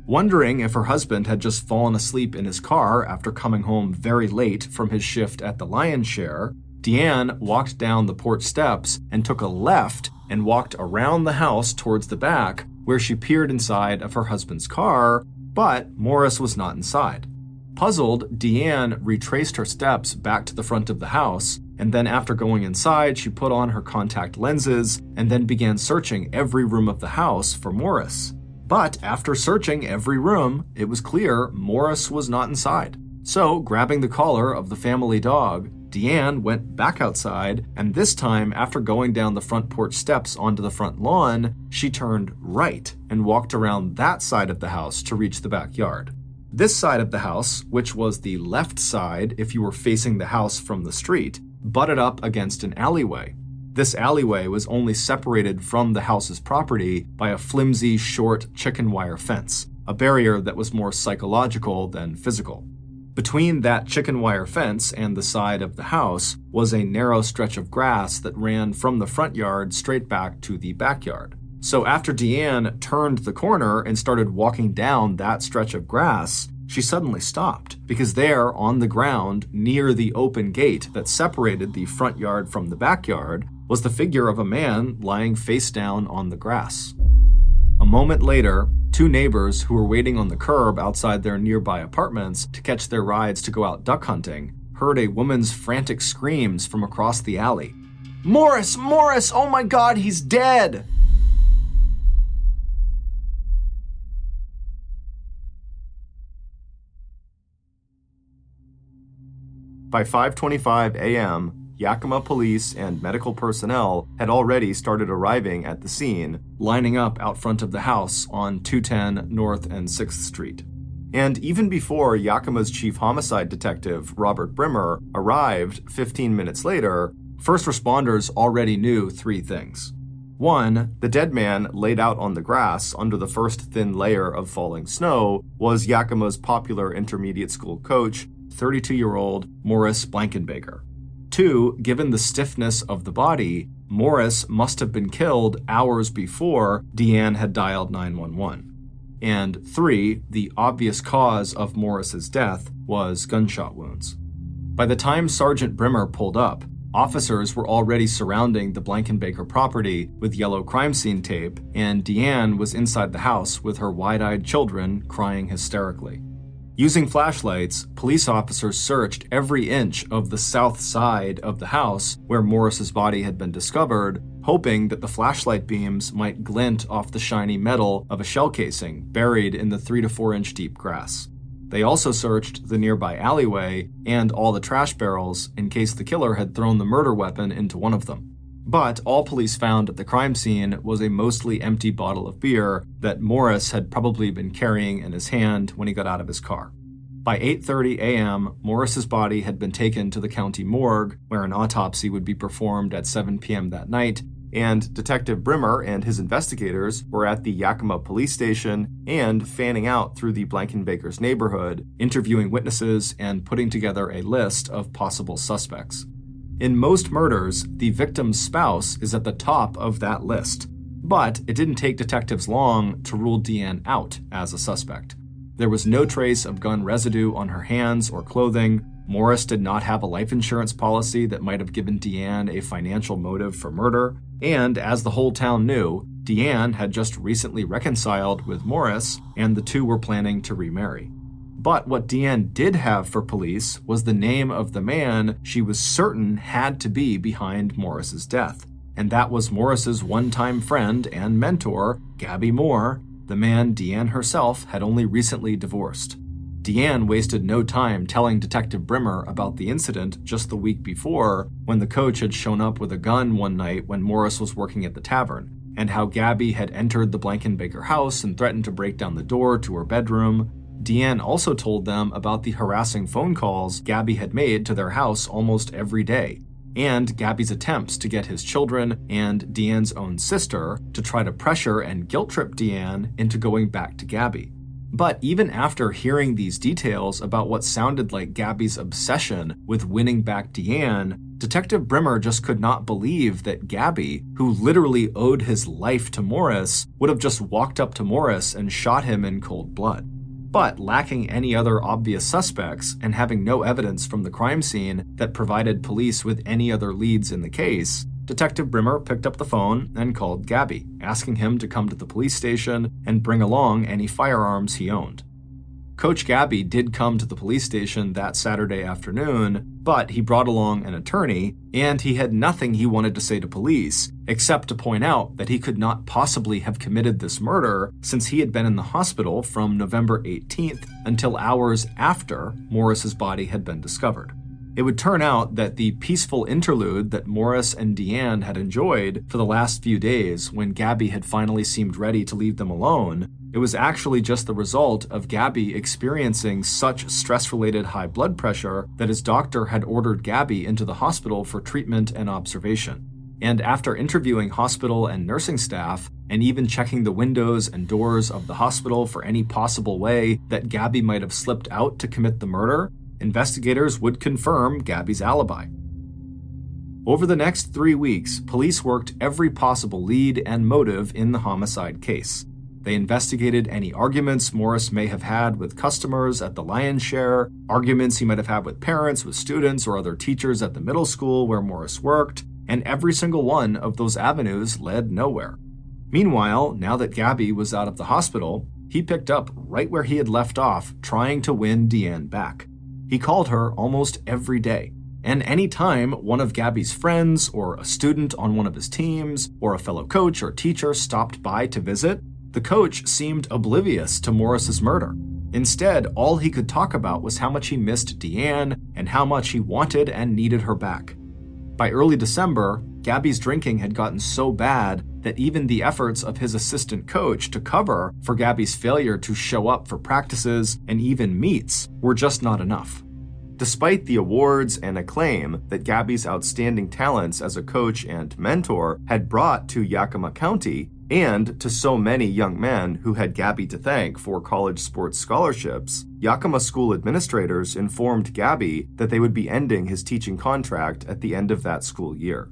Wondering if her husband had just fallen asleep in his car after coming home very late from his shift at the Lion's Share, Deanne walked down the porch steps and took a left and walked around the house towards the back, where she peered inside of her husband's car, but Morris was not inside. Puzzled, Deanne retraced her steps back to the front of the house, and then after going inside, she put on her contact lenses and then began searching every room of the house for Morris. But after searching every room, it was clear Morris was not inside. So, grabbing the collar of the family dog, Deanne went back outside, and this time, after going down the front porch steps onto the front lawn, she turned right and walked around that side of the house to reach the backyard. This side of the house, which was the left side if you were facing the house from the street, butted up against an alleyway. This alleyway was only separated from the house's property by a flimsy, short chicken wire fence, a barrier that was more psychological than physical. Between that chicken wire fence and the side of the house was a narrow stretch of grass that ran from the front yard straight back to the backyard. So after Deanne turned the corner and started walking down that stretch of grass, she suddenly stopped, because there on the ground near the open gate that separated the front yard from the backyard was the figure of a man lying face down on the grass. A moment later, two neighbors who were waiting on the curb outside their nearby apartments to catch their rides to go out duck hunting heard a woman's frantic screams from across the alley. "Morris! Morris! Oh my God, he's dead!" By 5:25 a.m., Yakima police and medical personnel had already started arriving at the scene, lining up out front of the house on 210 North and 6th Street. And even before Yakima's chief homicide detective, Robert Brimmer, arrived 15 minutes later, first responders already knew three things. One, the dead man laid out on the grass under the first thin layer of falling snow was Yakima's popular intermediate school coach, 32-year-old Morris Blankenbaker. Two, given the stiffness of the body, Morris must have been killed hours before Deanne had dialed 911. And 3, the obvious cause of Morris's death was gunshot wounds. By the time Sergeant Brimmer pulled up, officers were already surrounding the Blankenbaker property with yellow crime scene tape, and Deanne was inside the house with her wide-eyed children crying hysterically. Using flashlights, police officers searched every inch of the south side of the house where Morris's body had been discovered, hoping that the flashlight beams might glint off the shiny metal of a shell casing buried in the 3 to 4 inch deep grass. They also searched the nearby alleyway and all the trash barrels in case the killer had thrown the murder weapon into one of them. But all police found at the crime scene was a mostly empty bottle of beer that Morris had probably been carrying in his hand when he got out of his car. By 8:30 a.m., Morris's body had been taken to the county morgue, where an autopsy would be performed at 7 p.m. that night, and Detective Brimmer and his investigators were at the Yakima police station and fanning out through the Blankenbaker's neighborhood, interviewing witnesses and putting together a list of possible suspects. In most murders, the victim's spouse is at the top of that list, but it didn't take detectives long to rule Deanne out as a suspect. There was no trace of gun residue on her hands or clothing. Morris did not have a life insurance policy that might have given Deanne a financial motive for murder, and as the whole town knew, Deanne had just recently reconciled with Morris, and the two were planning to remarry. But what Deanne did have for police was the name of the man she was certain had to be behind Morris's death, and that was Morris's one-time friend and mentor, Gabby Moore, the man Deanne herself had only recently divorced. Deanne wasted no time telling Detective Brimmer about the incident just the week before, when the coach had shown up with a gun one night when Morris was working at the tavern, and how Gabby had entered the Blankenbaker house and threatened to break down the door to her bedroom. Deanne also told them about the harassing phone calls Gabby had made to their house almost every day, and Gabby's attempts to get his children and Deanne's own sister to try to pressure and guilt-trip Deanne into going back to Gabby. But even after hearing these details about what sounded like Gabby's obsession with winning back Deanne, Detective Brimmer just could not believe that Gabby, who literally owed his life to Morris, would have just walked up to Morris and shot him in cold blood. But lacking any other obvious suspects and having no evidence from the crime scene that provided police with any other leads in the case, Detective Brimmer picked up the phone and called Gabby, asking him to come to the police station and bring along any firearms he owned. Coach Gabby did come to the police station that Saturday afternoon, but he brought along an attorney, and he had nothing he wanted to say to police, except to point out that he could not possibly have committed this murder since he had been in the hospital from November 18th until hours after Morris's body had been discovered. It would turn out that the peaceful interlude that Morris and Deanne had enjoyed for the last few days when Gabby had finally seemed ready to leave them alone, it was actually just the result of Gabby experiencing such stress-related high blood pressure that his doctor had ordered Gabby into the hospital for treatment and observation. And after interviewing hospital and nursing staff, and even checking the windows and doors of the hospital for any possible way that Gabby might have slipped out to commit the murder, investigators would confirm Gabby's alibi. Over the next 3 weeks, police worked every possible lead and motive in the homicide case. They investigated any arguments Morris may have had with customers at the Lion's Share, arguments he might have had with parents, with students, or other teachers at the middle school where Morris worked, and every single one of those avenues led nowhere. Meanwhile, now that Gabby was out of the hospital, he picked up right where he had left off, trying to win Deanne back. He called her almost every day, and any time one of Gabby's friends, or a student on one of his teams, or a fellow coach or teacher stopped by to visit, the coach seemed oblivious to Morris's murder. Instead, all he could talk about was how much he missed Deanne and how much he wanted and needed her back. By early December, Gabby's drinking had gotten so bad that even the efforts of his assistant coach to cover for Gabby's failure to show up for practices and even meets were just not enough. Despite the awards and acclaim that Gabby's outstanding talents as a coach and mentor had brought to Yakima County, and to so many young men who had Gabby to thank for college sports scholarships, Yakima school administrators informed Gabby that they would be ending his teaching contract at the end of that school year.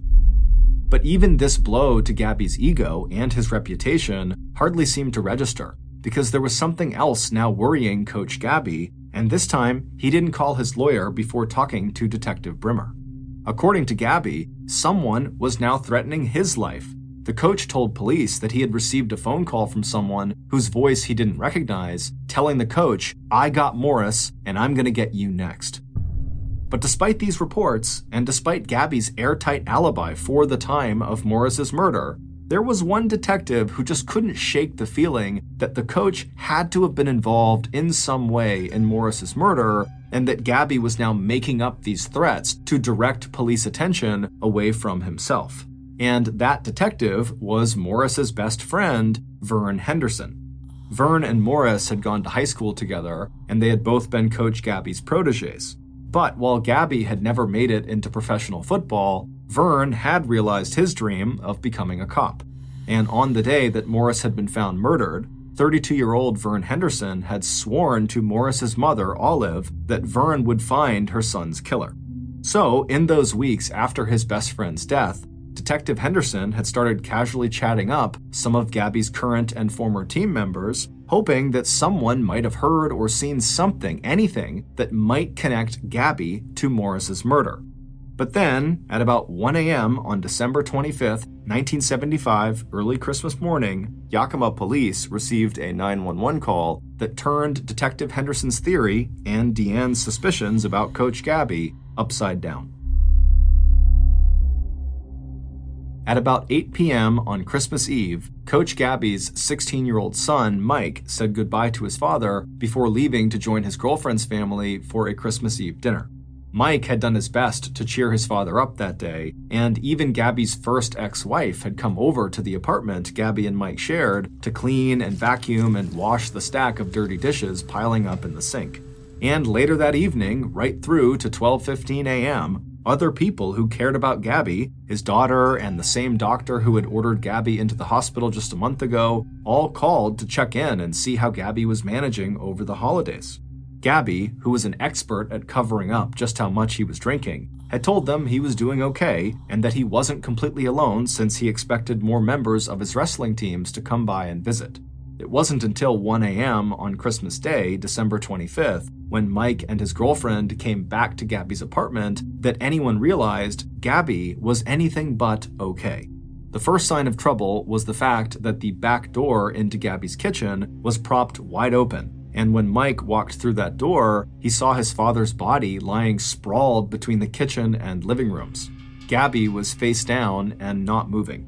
But even this blow to Gabby's ego and his reputation hardly seemed to register, because there was something else now worrying Coach Gabby, and this time he didn't call his lawyer before talking to Detective Brimmer. According to Gabby, someone was now threatening his life. The coach told police that he had received a phone call from someone whose voice he didn't recognize, telling the coach, "I got Morris, and I'm gonna get you next." But despite these reports, and despite Gabby's airtight alibi for the time of Morris's murder, there was one detective who just couldn't shake the feeling that the coach had to have been involved in some way in Morris's murder, and that Gabby was now making up these threats to direct police attention away from himself. And that detective was Morris's best friend, Vern Henderson. Vern and Morris had gone to high school together, and they had both been Coach Gabby's protégés. But while Gabby had never made it into professional football, Vern had realized his dream of becoming a cop. And on the day that Morris had been found murdered, 32-year-old Vern Henderson had sworn to Morris's mother, Olive, that Vern would find her son's killer. So, in those weeks after his best friend's death, Detective Henderson had started casually chatting up some of Gabby's current and former team members, hoping that someone might have heard or seen something, anything, that might connect Gabby to Morris's murder. But then, at about 1 a.m. on December 25th, 1975, early Christmas morning, Yakima police received a 911 call that turned Detective Henderson's theory and Deanne's suspicions about Coach Gabby upside down. At about 8 p.m. on Christmas Eve, Coach Gabby's 16-year-old son, Mike, said goodbye to his father before leaving to join his girlfriend's family for a Christmas Eve dinner. Mike had done his best to cheer his father up that day, and even Gabby's first ex-wife had come over to the apartment Gabby and Mike shared to clean and vacuum and wash the stack of dirty dishes piling up in the sink. And later that evening, right through to 12:15 a.m., other people who cared about Gabby, his daughter, and the same doctor who had ordered Gabby into the hospital just a month ago, all called to check in and see how Gabby was managing over the holidays. Gabby, who was an expert at covering up just how much he was drinking, had told them he was doing okay and that he wasn't completely alone since he expected more members of his wrestling teams to come by and visit. It wasn't until 1 a.m. on Christmas Day, December 25th, when Mike and his girlfriend came back to Gabby's apartment, that anyone realized Gabby was anything but okay. The first sign of trouble was the fact that the back door into Gabby's kitchen was propped wide open, and when Mike walked through that door, he saw his father's body lying sprawled between the kitchen and living rooms. Gabby was face down and not moving.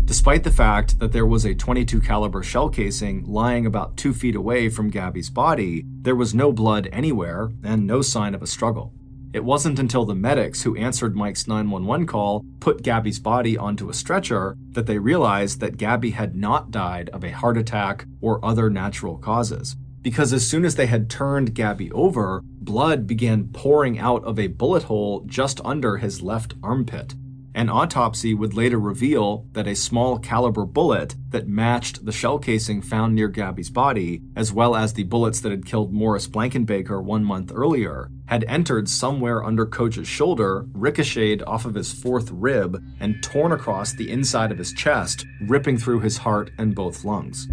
Despite the fact that there was a .22 caliber shell casing lying about 2 feet away from Gabby's body, there was no blood anywhere and no sign of a struggle. It wasn't until the medics who answered Mike's 911 call put Gabby's body onto a stretcher that they realized that Gabby had not died of a heart attack or other natural causes. Because as soon as they had turned Gabby over, blood began pouring out of a bullet hole just under his left armpit. An autopsy would later reveal that a small caliber bullet that matched the shell casing found near Gabby's body, as well as the bullets that had killed Morris Blankenbaker 1 month earlier, had entered somewhere under Coach's shoulder, ricocheted off of his fourth rib, and torn across the inside of his chest, ripping through his heart and both lungs.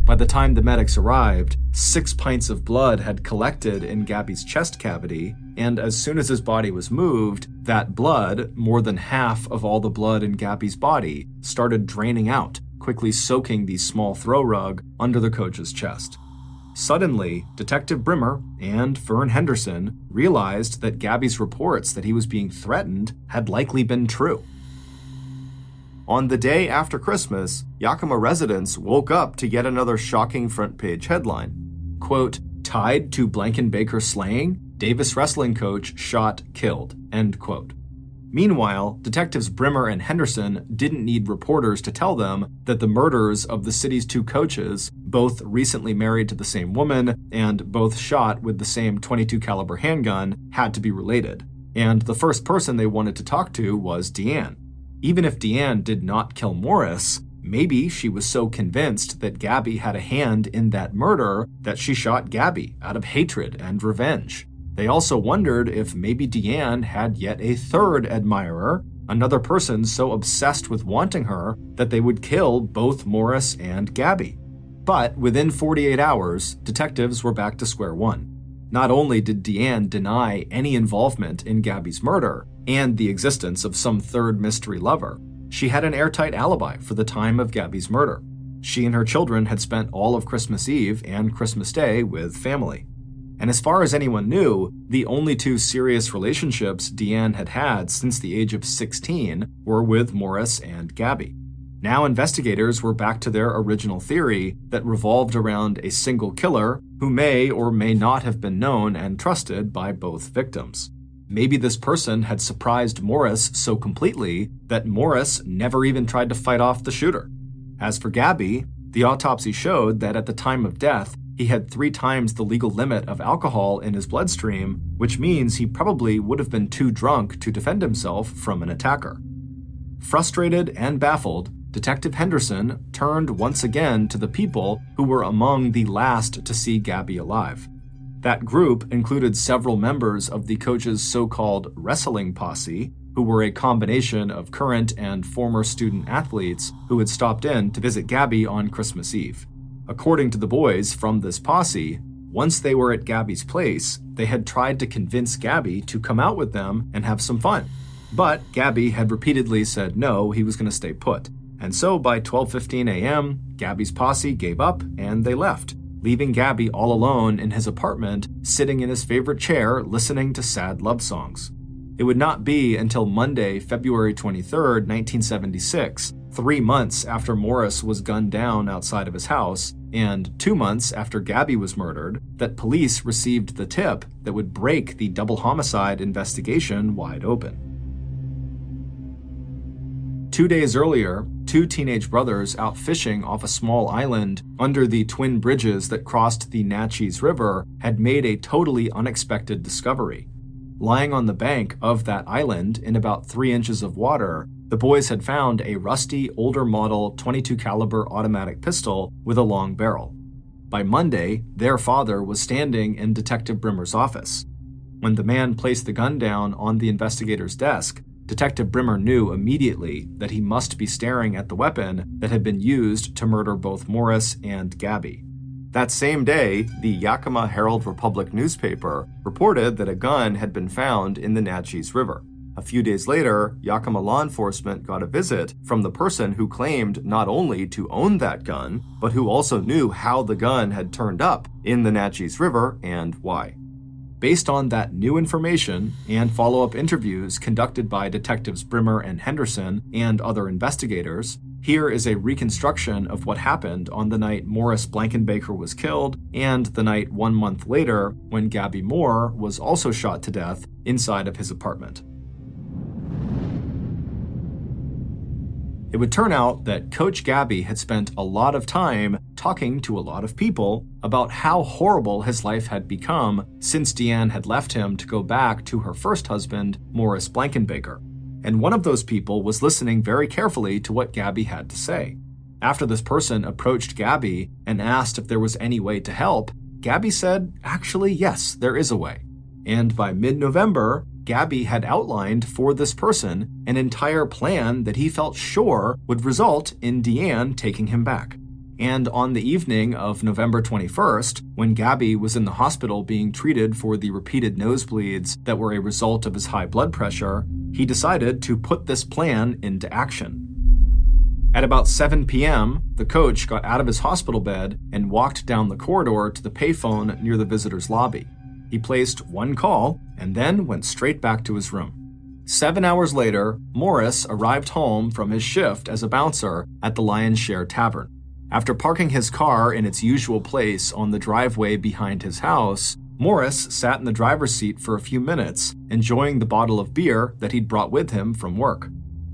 By the time the medics arrived, 6 pints of blood had collected in Gabby's chest cavity, and as soon as his body was moved, that blood, more than half of all the blood in Gabby's body, started draining out, quickly soaking the small throw rug under the coach's chest. Suddenly, Detective Brimmer and Vern Henderson realized that Gabby's reports that he was being threatened had likely been true. On the day after Christmas, Yakima residents woke up to yet another shocking front-page headline. Quote, "Tied to Blankenbaker slaying? Davis wrestling coach shot, killed." End quote. Meanwhile, detectives Brimmer and Henderson didn't need reporters to tell them that the murders of the city's 2 coaches, both recently married to the same woman and both shot with the same .22 caliber handgun, had to be related. And the first person they wanted to talk to was Deanne. Even if Deanne did not kill Morris, maybe she was so convinced that Gabby had a hand in that murder that she shot Gabby out of hatred and revenge. They also wondered if maybe Deanne had yet a third admirer, another person so obsessed with wanting her that they would kill both Morris and Gabby. But within 48 hours, detectives were back to square one. Not only did Deanne deny any involvement in Gabby's murder and the existence of some third mystery lover, she had an airtight alibi for the time of Gabby's murder. She and her children had spent all of Christmas Eve and Christmas Day with family. And as far as anyone knew, the only two serious relationships Deanne had had since the age of 16 were with Morris and Gabby. Now investigators were back to their original theory that revolved around a single killer who may or may not have been known and trusted by both victims. Maybe this person had surprised Morris so completely that Morris never even tried to fight off the shooter. As for Gabby, the autopsy showed that at the time of death, he had 3 times the legal limit of alcohol in his bloodstream, which means he probably would have been too drunk to defend himself from an attacker. Frustrated and baffled, Detective Henderson turned once again to the people who were among the last to see Gabby alive. That group included several members of the coach's so-called wrestling posse, who were a combination of current and former student athletes who had stopped in to visit Gabby on Christmas Eve. According to the boys from this posse, once they were at Gabby's place, they had tried to convince Gabby to come out with them and have some fun. But Gabby had repeatedly said no, he was going to stay put. And so by 12:15 a.m., Gabby's posse gave up and they left, leaving Gabby all alone in his apartment, sitting in his favorite chair, listening to sad love songs. It would not be until Monday, February 23, 1976, 3 months after Morris was gunned down outside of his house, and 2 months after Gabby was murdered, that police received the tip that would break the double homicide investigation wide open. 2 days earlier, 2 teenage brothers out fishing off a small island under the twin bridges that crossed the Natchez River had made a totally unexpected discovery. Lying on the bank of that island in about 3 inches of water, the boys had found a rusty, older model .22 caliber automatic pistol with a long barrel. By Monday, their father was standing in Detective Brimmer's office. When the man placed the gun down on the investigator's desk, Detective Brimmer knew immediately that he must be staring at the weapon that had been used to murder both Morris and Gabby. That same day, the Yakima Herald-Republic newspaper reported that a gun had been found in the Natchez River. A few days later, Yakima law enforcement got a visit from the person who claimed not only to own that gun, but who also knew how the gun had turned up in the Natchez River and why. Based on that new information and follow-up interviews conducted by Detectives Brimmer and Henderson and other investigators, here is a reconstruction of what happened on the night Morris Blankenbaker was killed and the night 1 month later when Gabby Moore was also shot to death inside of his apartment. It would turn out that Coach Gabby had spent a lot of time talking to a lot of people about how horrible his life had become since Deanne had left him to go back to her first husband, Morris Blankenbaker. And one of those people was listening very carefully to what Gabby had to say. After this person approached Gabby and asked if there was any way to help, Gabby said, actually, yes, there is a way. And by mid-November, Gabby had outlined for this person an entire plan that he felt sure would result in Deanne taking him back. And on the evening of November 21st, when Gabby was in the hospital being treated for the repeated nosebleeds that were a result of his high blood pressure, he decided to put this plan into action. At about 7 p.m., the coach got out of his hospital bed and walked down the corridor to the payphone near the visitor's lobby. He placed one call and then went straight back to his room. 7 hours later, Morris arrived home from his shift as a bouncer at the Lion's Share Tavern. After parking his car in its usual place on the driveway behind his house, Morris sat in the driver's seat for a few minutes, enjoying the bottle of beer that he'd brought with him from work.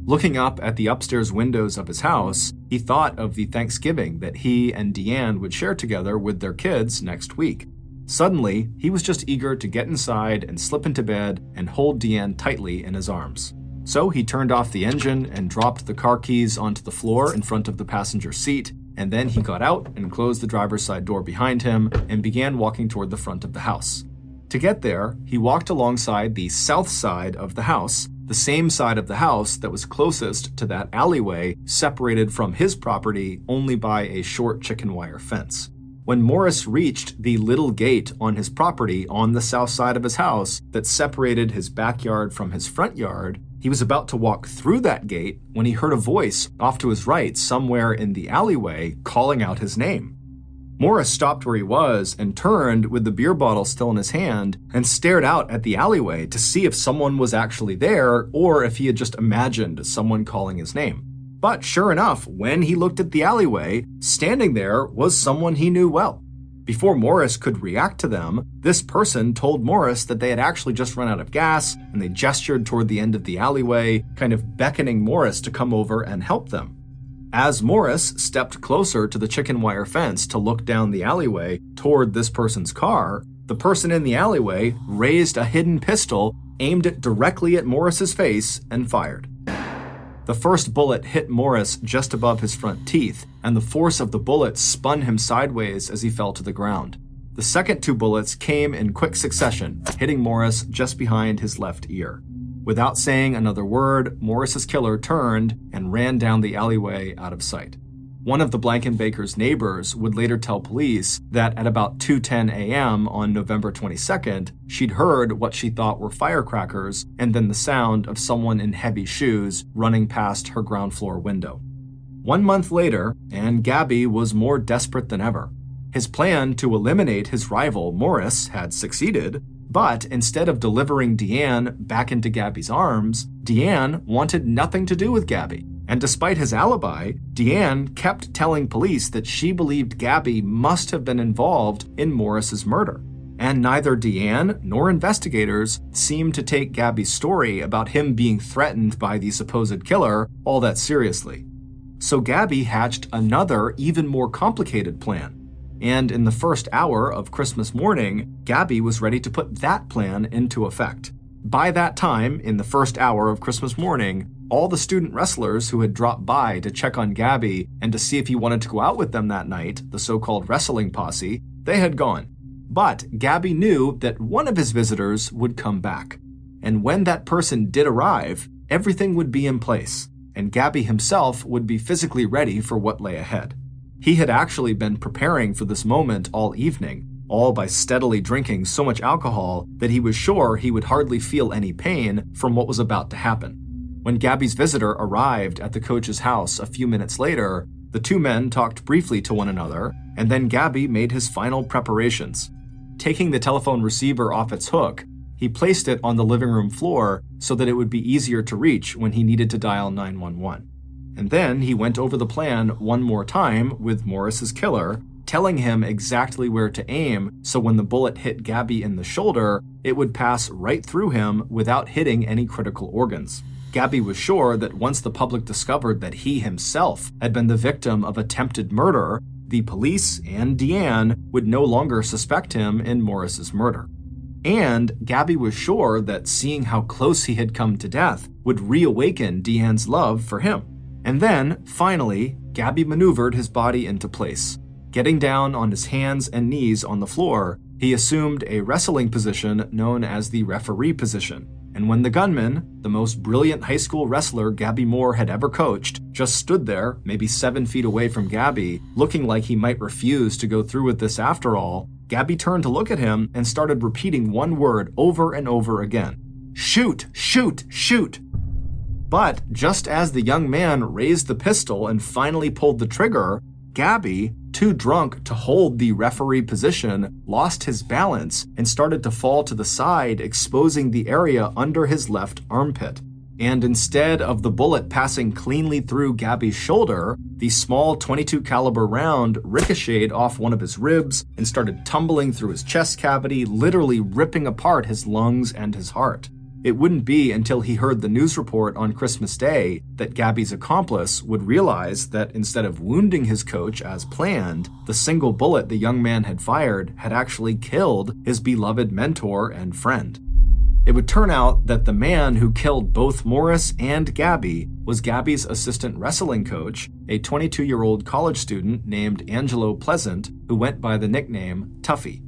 Looking up at the upstairs windows of his house, he thought of the Thanksgiving that he and Deanne would share together with their kids next week. Suddenly, he was just eager to get inside and slip into bed and hold Deanne tightly in his arms. So he turned off the engine and dropped the car keys onto the floor in front of the passenger seat, and then he got out and closed the driver's side door behind him and began walking toward the front of the house. To get there, he walked alongside the south side of the house, the same side of the house that was closest to that alleyway, separated from his property only by a short chicken wire fence. When Morris reached the little gate on his property on the south side of his house that separated his backyard from his front yard, he was about to walk through that gate when he heard a voice off to his right somewhere in the alleyway calling out his name. Morris stopped where he was and turned with the beer bottle still in his hand and stared out at the alleyway to see if someone was actually there or if he had just imagined someone calling his name. But sure enough, when he looked at the alleyway, standing there was someone he knew well. Before Morris could react to them, this person told Morris that they had actually just run out of gas, and they gestured toward the end of the alleyway, kind of beckoning Morris to come over and help them. As Morris stepped closer to the chicken wire fence to look down the alleyway toward this person's car, the person in the alleyway raised a hidden pistol, aimed it directly at Morris's face, and fired. The first bullet hit Morris just above his front teeth, and the force of the bullet spun him sideways as he fell to the ground. The second two bullets came in quick succession, hitting Morris just behind his left ear. Without saying another word, Morris's killer turned and ran down the alleyway out of sight. One of the Blankenbaker's neighbors would later tell police that at about 2:10 a.m. on November 22nd, she'd heard what she thought were firecrackers and then the sound of someone in heavy shoes running past her ground floor window. 1 month later, and Gabby was more desperate than ever. His plan to eliminate his rival, Morris, had succeeded, but instead of delivering Deanne back into Gabby's arms, Deanne wanted nothing to do with Gabby. And despite his alibi, Deanne kept telling police that she believed Gabby must have been involved in Morris's murder. And neither Deanne nor investigators seemed to take Gabby's story about him being threatened by the supposed killer all that seriously. So Gabby hatched another, even more complicated plan. And in the first hour of Christmas morning, Gabby was ready to put that plan into effect. By that time, in the first hour of Christmas morning, all the student wrestlers who had dropped by to check on Gabby and to see if he wanted to go out with them that night, the so-called wrestling posse, they had gone. But Gabby knew that one of his visitors would come back. And when that person did arrive, everything would be in place, and Gabby himself would be physically ready for what lay ahead. He had actually been preparing for this moment all evening, all by steadily drinking so much alcohol that he was sure he would hardly feel any pain from what was about to happen. When Gabby's visitor arrived at the coach's house a few minutes later, the two men talked briefly to one another, and then Gabby made his final preparations. Taking the telephone receiver off its hook, he placed it on the living room floor so that it would be easier to reach when he needed to dial 911. And then he went over the plan one more time with Morris's killer, telling him exactly where to aim so when the bullet hit Gabby in the shoulder, it would pass right through him without hitting any critical organs. Gabby was sure that once the public discovered that he himself had been the victim of attempted murder, the police and Deanne would no longer suspect him in Morris's murder. And Gabby was sure that seeing how close he had come to death would reawaken Deanne's love for him. And then, finally, Gabby maneuvered his body into place. Getting down on his hands and knees on the floor, he assumed a wrestling position known as the referee position. And when the gunman, the most brilliant high school wrestler Gabby Moore had ever coached, just stood there, maybe 7 feet away from Gabby, looking like he might refuse to go through with this after all, Gabby turned to look at him and started repeating one word over and over again. Shoot, shoot, shoot. But just as the young man raised the pistol and finally pulled the trigger, Gabby, too drunk to hold the referee position, lost his balance and started to fall to the side, exposing the area under his left armpit. And instead of the bullet passing cleanly through Gabby's shoulder, the small .22 caliber round ricocheted off one of his ribs and started tumbling through his chest cavity, literally ripping apart his lungs and his heart. It wouldn't be until he heard the news report on Christmas Day that Gabby's accomplice would realize that instead of wounding his coach as planned, the single bullet the young man had fired had actually killed his beloved mentor and friend. It would turn out that the man who killed both Morris and Gabby was Gabby's assistant wrestling coach, a 22-year-old college student named Angelo Pleasant, who went by the nickname Tuffy.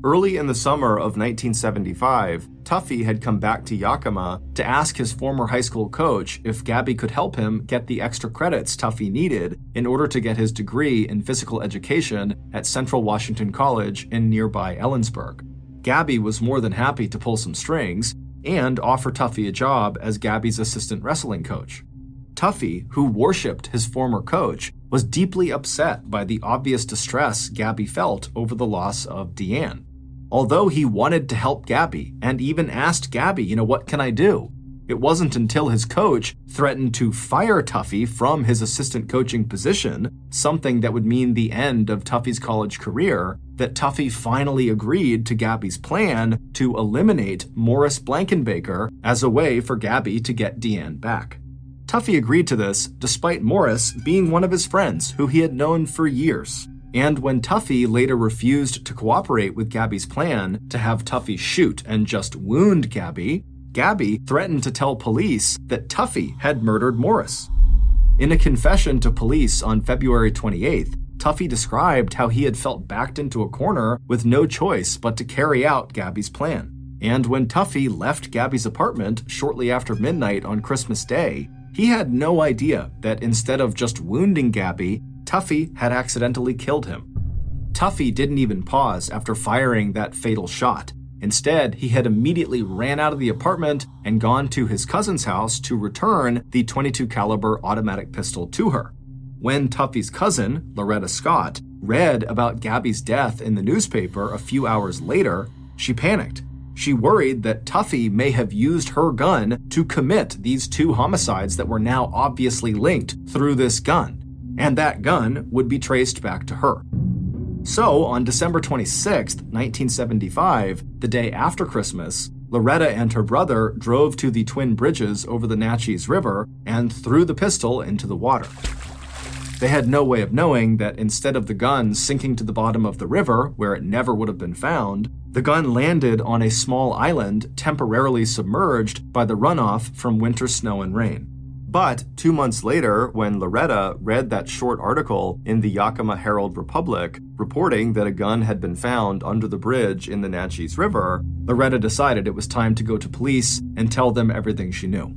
Early in the summer of 1975, Tuffy had come back to Yakima to ask his former high school coach if Gabby could help him get the extra credits Tuffy needed in order to get his degree in physical education at Central Washington College in nearby Ellensburg. Gabby was more than happy to pull some strings and offer Tuffy a job as Gabby's assistant wrestling coach. Tuffy, who worshipped his former coach, was deeply upset by the obvious distress Gabby felt over the loss of Deanne. Although he wanted to help Gabby and even asked Gabby, what can I do? It wasn't until his coach threatened to fire Tuffy from his assistant coaching position, something that would mean the end of Tuffy's college career, that Tuffy finally agreed to Gabby's plan to eliminate Morris Blankenbaker as a way for Gabby to get Deanne back. Tuffy agreed to this despite Morris being one of his friends who he had known for years. And when Tuffy later refused to cooperate with Gabby's plan to have Tuffy shoot and just wound Gabby, Gabby threatened to tell police that Tuffy had murdered Morris. In a confession to police on February 28th, Tuffy described how he had felt backed into a corner with no choice but to carry out Gabby's plan. And when Tuffy left Gabby's apartment shortly after midnight on Christmas Day, he had no idea that instead of just wounding Gabby, Tuffy had accidentally killed him. Tuffy didn't even pause after firing that fatal shot. Instead, he had immediately ran out of the apartment and gone to his cousin's house to return the .22 caliber automatic pistol to her. When Tuffy's cousin, Loretta Scott, read about Gabby's death in the newspaper a few hours later, she panicked. She worried that Tuffy may have used her gun to commit these two homicides that were now obviously linked through this gun, and that gun would be traced back to her. So, on December 26, 1975, the day after Christmas, Loretta and her brother drove to the Twin Bridges over the Natchez River and threw the pistol into the water. They had no way of knowing that instead of the gun sinking to the bottom of the river, where it never would have been found, the gun landed on a small island temporarily submerged by the runoff from winter snow and rain. But 2 months later, when Loretta read that short article in the Yakima Herald-Republic reporting that a gun had been found under the bridge in the Natchez River, Loretta decided it was time to go to police and tell them everything she knew.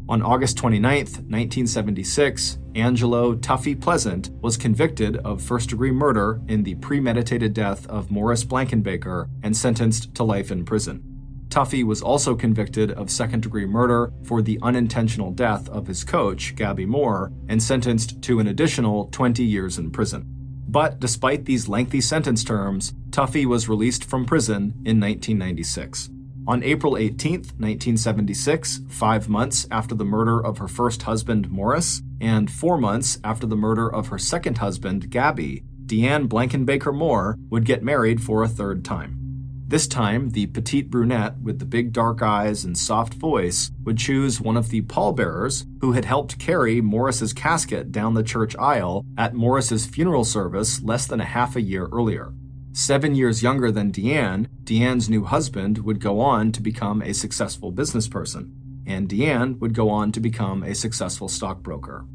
On August 29, 1976, Angelo Tuffy Pleasant was convicted of first-degree murder in the premeditated death of Morris Blankenbaker and sentenced to life in prison. Tuffy was also convicted of second-degree murder for the unintentional death of his coach, Gabby Moore, and sentenced to an additional 20 years in prison. But despite these lengthy sentence terms, Tuffy was released from prison in 1996. On April 18, 1976, 5 months after the murder of her first husband, Morris, and 4 months after the murder of her second husband, Gabby, Deanne Blankenbaker Moore would get married for a third time. This time, the petite brunette with the big dark eyes and soft voice would choose one of the pallbearers who had helped carry Morris's casket down the church aisle at Morris's funeral service less than a half a year earlier. 7 years younger than Deanne, Deanne's new husband would go on to become a successful business person, and Deanne would go on to become a successful stockbroker.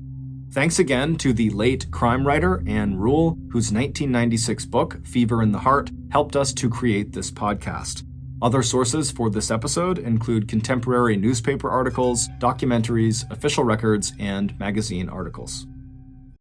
Thanks again to the late crime writer Ann Rule, whose 1996 book, Fever in the Heart, helped us to create this podcast. Other sources for this episode include contemporary newspaper articles, documentaries, official records, and magazine articles.